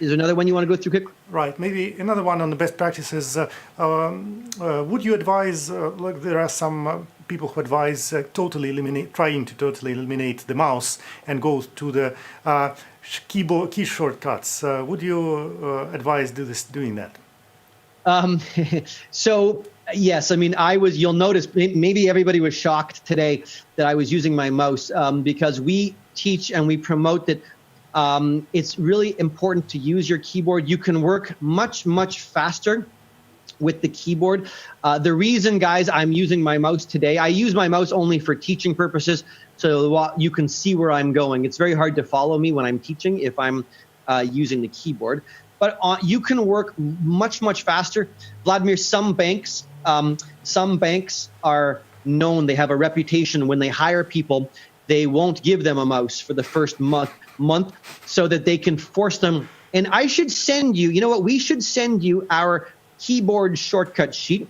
Is there another one you want to go through quick? Right. Maybe another one on the best practices. Would you advise, like there are some people who advise trying to totally eliminate the mouse and go to the key shortcuts. Would you advise doing that? So yes, I mean, you'll notice maybe everybody was shocked today that I was using my mouse because we teach and we promote that it's really important to use your keyboard. You can work much, much faster with the keyboard. The reason, guys, I'm using my mouse today, I use my mouse only for teaching purposes, so you can see where I'm going. It's very hard to follow me when I'm teaching if I'm using the keyboard. But you can work much, much faster. Vladimir, some banks are known, they have a reputation when they hire people, they won't give them a mouse for the first month so that they can force them. And I should send you, you know what, we should send you our keyboard shortcut sheet.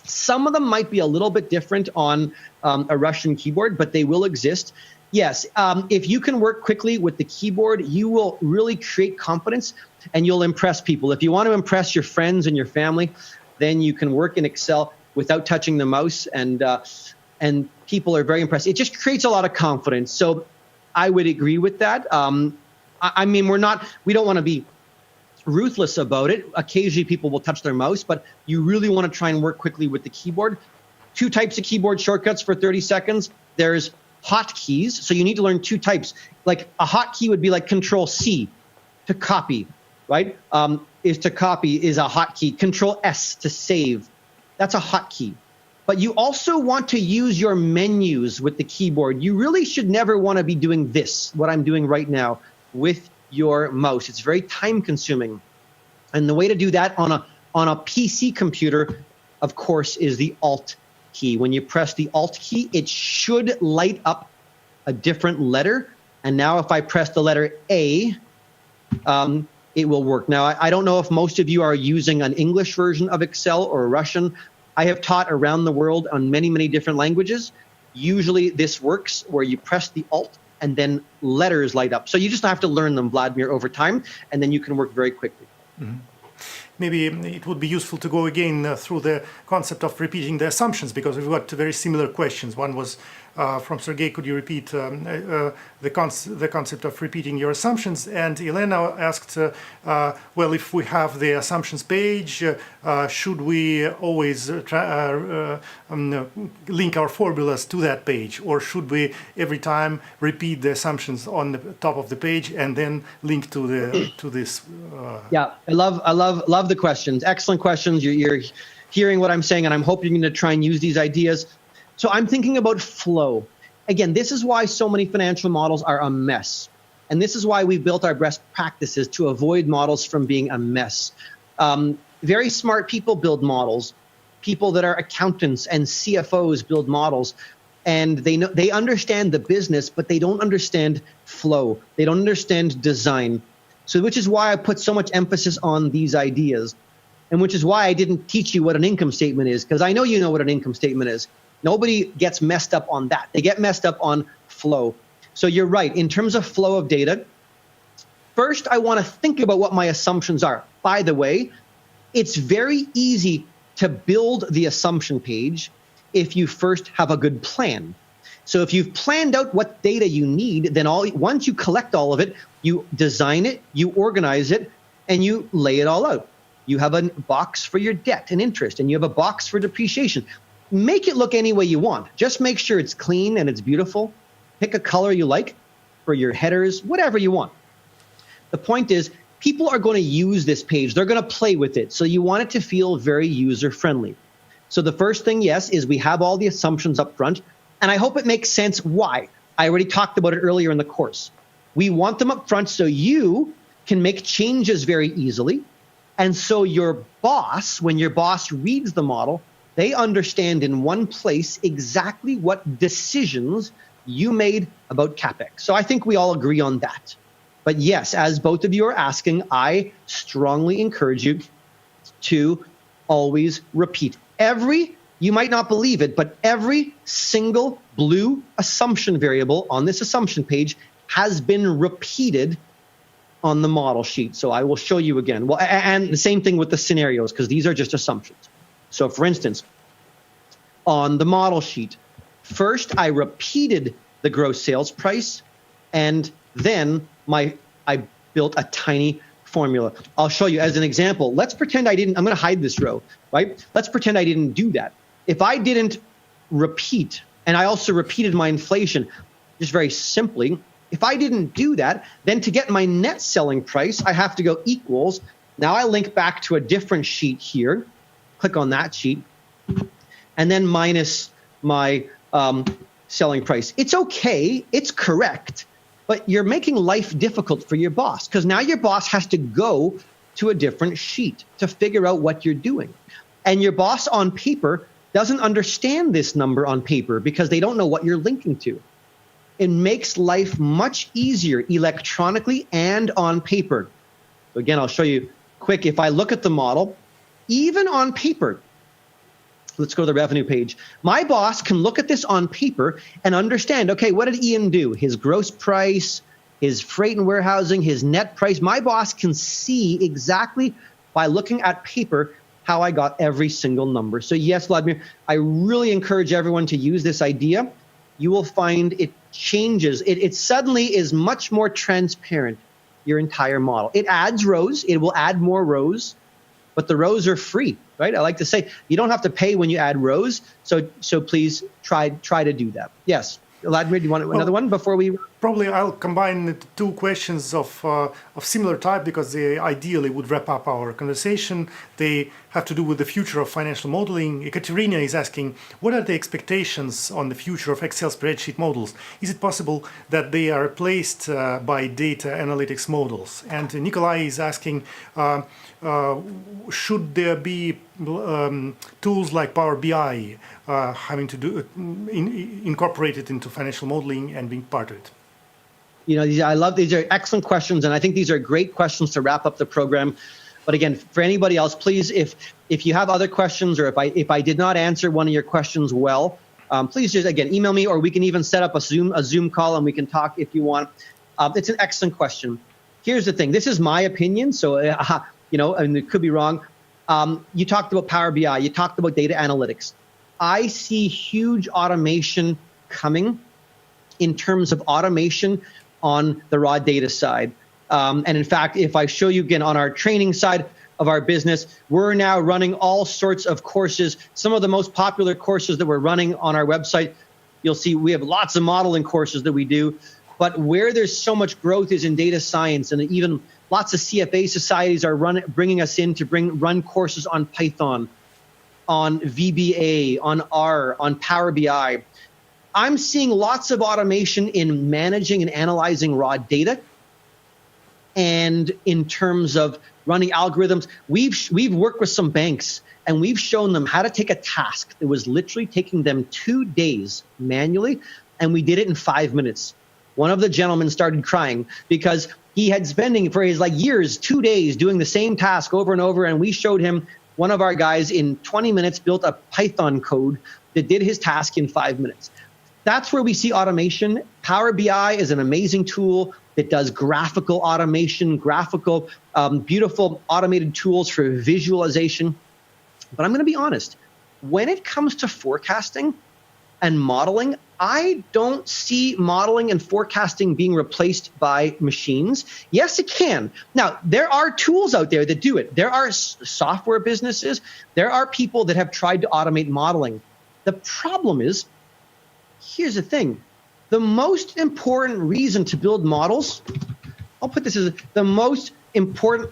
Some of them might be a little bit different on a Russian keyboard, but they will exist. Yes, if you can work quickly with the keyboard, you will really create confidence and you'll impress people. If you want to impress your friends and your family, then you can work in Excel without touching the mouse, and people are very impressed. It just creates a lot of confidence. So I would agree with that. I mean, we don't want to be ruthless about it. Occasionally people will touch their mouse, but you really want to try and work quickly with the keyboard. 2 types of keyboard shortcuts for 30 seconds. There's hotkeys. So you need to learn 2 types. Like a hotkey would be like Control C to copy, right? To copy is a hotkey. Control S to save. That's a hotkey. But you also want to use your menus with the keyboard. You really should never want to be doing this, what I'm doing right now, with your mouse. It's very time consuming. And the way to do that on a PC computer, of course, is the Alt key. When you press the Alt key, it should light up a different letter. And now if I press the letter A, it will work. Now, I don't know if most of you are using an English version of Excel or a Russian. I have taught around the world on many, many different languages. Usually this works where you press the Alt and then letters light up. So you just have to learn them, Vladimir, over time, and then you can work very quickly. Mm-hmm. Maybe it would be useful to go again through the concept of repeating the assumptions, because we've got very similar questions. One was from Sergey, could you repeat the concept of repeating your assumptions? And Elena asked, well, if we have the assumptions page, should we always link our formulas to that page? Or should we every time repeat the assumptions on the top of the page and then link to this? Yeah, I love the questions. Excellent questions. You're hearing what I'm saying, and I'm hoping you're going to try and use these ideas. So I'm thinking about flow. Again, this is why so many financial models are a mess. And this is why we built our best practices to avoid models from being a mess. Very smart people build models. People that are accountants and CFOs build models. And they understand the business, but they don't understand flow. They don't understand design. So which is why I put so much emphasis on these ideas. And which is why I didn't teach you what an income statement is, because I know you know what an income statement is. Nobody gets messed up on that. They get messed up on flow. So you're right. In terms of flow of data, first I want to think about what my assumptions are. By the way, it's very easy to build the assumption page if you first have a good plan. So if you've planned out what data you need, then once you collect all of it, you design it, you organize it, and you lay it all out. You have a box for your debt and interest, and you have a box for depreciation. Make it look any way you want. Just make sure it's clean and it's beautiful. Pick a color you like for your headers, whatever you want. The point is, people are going to use this page. They're going to play with it. So you want it to feel very user-friendly. So the first thing, yes, is we have all the assumptions up front. And I hope it makes sense why. I already talked about it earlier in the course. We want them up front so you can make changes very easily. And so your boss, when your boss reads the model, They understand in one place exactly what decisions you made about CapEx. So I think we all agree on that. But yes, as both of you are asking, I strongly encourage you to always repeat. You might not believe it, but every single blue assumption variable on this assumption page has been repeated on the model sheet. So I will show you again. Well, and the same thing with the scenarios, because these are just assumptions. So for instance, on the model sheet, first I repeated the gross sales price, and then I built a tiny formula. I'll show you as an example. Let's pretend I'm going to hide this row, right? Let's pretend I didn't do that. If I didn't repeat, and I also repeated my inflation, just very simply, if I didn't do that, then to get my net selling price, I have to go equals. Now I link back to a different sheet here, click on that sheet, and then minus my selling price. It's okay, it's correct, but you're making life difficult for your boss, because now your boss has to go to a different sheet to figure out what you're doing. And your boss on paper doesn't understand this number on paper because they don't know what you're linking to. It makes life much easier electronically and on paper. So again, I'll show you quick. If I look at the model, even on paper, let's go to the revenue page. My boss can look at this on paper and understand, okay, what did Ian do? His gross price, his freight and warehousing, his net price. My boss can see exactly by looking at paper how I got every single number. So yes, Vladimir, I really encourage everyone to use this idea. You will find it changes. It suddenly is much more transparent, your entire model. It adds rows. It will add more rows, but the rows are free, right? I like to say you don't have to pay when you add rows. So please try to do that. Yes. Vladimir, do you want another one before we? Probably I'll combine the two questions of similar type, because they ideally would wrap up our conversation. They have to do with the future of financial modeling. Ekaterina is asking, what are the expectations on the future of Excel spreadsheet models? Is it possible that they are replaced by data analytics models? And Nikolai is asking, should there be tools like Power BI having to do incorporated into financial modeling and being part of it? You know, I love these are excellent questions, and I think these are great questions to wrap up the program. But again, for anybody else, please, if you have other questions, or if I did not answer one of your questions well, please just again email me, or we can even set up a Zoom call and we can talk if you want. It's an excellent question. Here's the thing. This is my opinion, so you know, and it could be wrong. You talked about Power BI. You talked about data analytics. I see huge automation coming in terms of automation on the raw data side. And in fact, if I show you again on our training side of our business, we're now running all sorts of courses. Some of the most popular courses that we're running on our website, you'll see we have lots of modeling courses that we do. But where there's so much growth is in data science, and even lots of CFA societies are bringing us in to run courses on Python, on VBA, on R, on Power BI. I'm seeing lots of automation in managing and analyzing raw data. And in terms of running algorithms, we've worked with some banks, and we've shown them how to take a task that was literally taking them 2 days manually, and we did it in 5 minutes. One of the gentlemen started crying because he had spending for his years, 2 days doing the same task over and over, and we showed him, one of our guys in 20 minutes built a Python code that did his task in 5 minutes. That's where we see automation. Power BI is an amazing tool that does graphical automation, beautiful automated tools for visualization. But I'm going to be honest, when it comes to forecasting and modeling, I don't see modeling and forecasting being replaced by machines. Yes, it can. Now, there are tools out there that do it. There are software businesses. There are people that have tried to automate modeling. The problem is, here's the thing. The most important reason to build models, I'll put this as the most important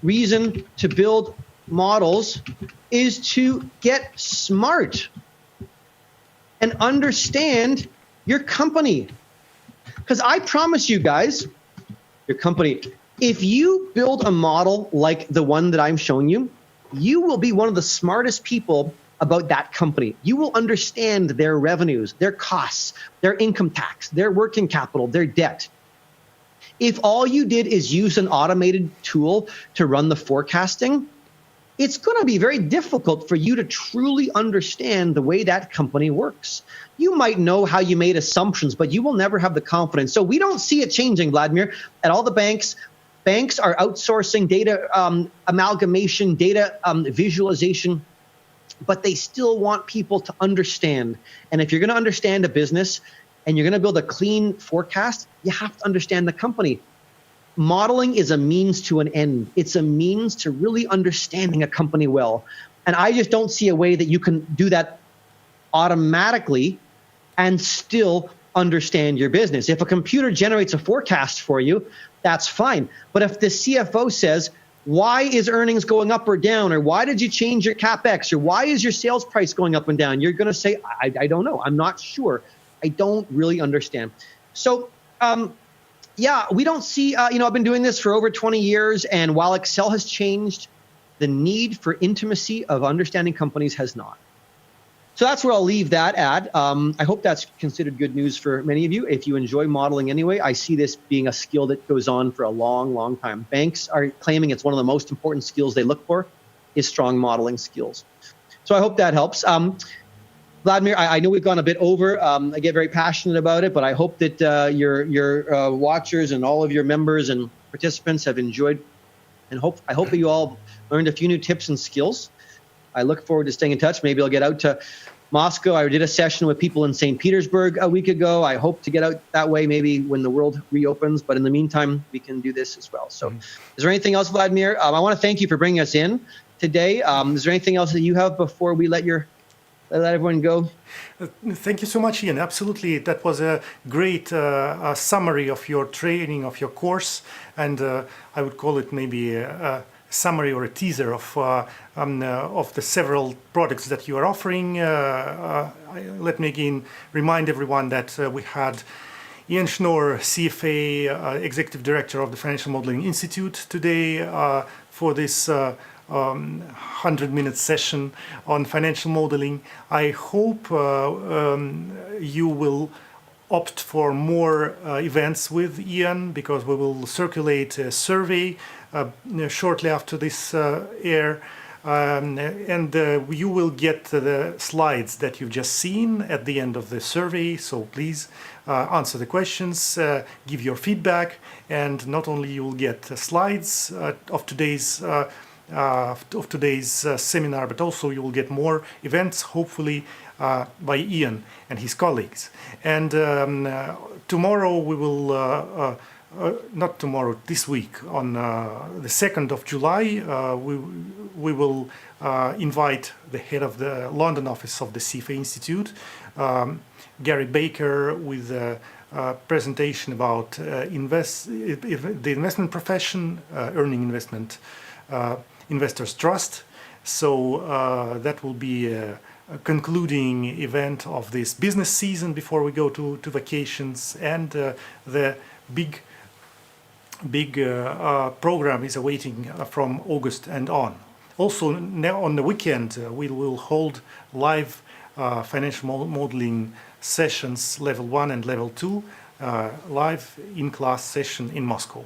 reason to build models is to get smart and understand your company. Because I promise you guys, your company, if you build a model like the one that I'm showing you, you will be one of the smartest people about that company. You will understand their revenues, their costs, their income tax, their working capital, their debt. If all you did is use an automated tool to run the forecasting, it's going to be very difficult for you to truly understand the way that company works. You might know how you made assumptions, but you will never have the confidence. So we don't see it changing, Vladimir, at all the banks. Banks are outsourcing data amalgamation, data visualization, but they still want people to understand. And if you're going to understand a business and you're going to build a clean forecast, you have to understand the company. Modeling is a means to an end. It's a means to really understanding a company well. And I just don't see a way that you can do that automatically and still understand your business. If a computer generates a forecast for you, that's fine. But if the CFO says, why is earnings going up or down? Or why did you change your CapEx? Or why is your sales price going up and down? You're going to say, I don't know. I'm not sure. I don't really understand. So, yeah, we don't see, I've been doing this for over 20 years. And while Excel has changed, the need for intimacy of understanding companies has not. So that's where I'll leave that at. I hope that's considered good news for many of you. If you enjoy modeling anyway, I see this being a skill that goes on for a long, long time. Banks are claiming it's one of the most important skills they look for is strong modeling skills. So I hope that helps. Vladimir, I know we've gone a bit over. I get very passionate about it, but I hope that your watchers and all of your members and participants have enjoyed, and I hope that you all learned a few new tips and skills. I look forward to staying in touch. Maybe I'll get out to Moscow. I did a session with people in St. Petersburg a week ago. I hope to get out that way maybe when the world reopens. But in the meantime, we can do this as well. So is there anything else, Vladimir? I want to thank you for bringing us in today. Is there anything else that you have before we let everyone go? Thank you so much, Ian. Absolutely. That was a great summary of your training, of your course. And I would call it maybe a summary or a teaser of the several products that you are offering. Let me again remind everyone that we had Ian Schnoor, CFA, Executive Director of the Financial Modeling Institute today for this 100-minute session on financial modeling. I hope you will opt for more events with Ian, because we will circulate a survey shortly after this air. And you will get the slides that you've just seen at the end of the survey. So please answer the questions, give your feedback, and not only you will get slides of today's seminar, but also you will get more events, hopefully by Ian and his colleagues. And tomorrow we will, not tomorrow, this week, on the 2nd of July, we will invite the head of the London office of the CFA Institute, Gary Baker, with a presentation about the investment profession, earning investment, investors' trust. So that will be a concluding event of this business season before we go to vacations, and the big program is awaiting from August and on. Also, now on the weekend, we will hold live financial modeling sessions, level 1 and level 2, live in-class session in Moscow.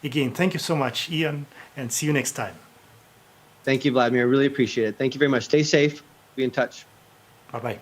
Again, thank you so much, Ian, and see you next time. Thank you, Vladimir. I really appreciate it. Thank you very much. Stay safe. Be in touch. Bye-bye.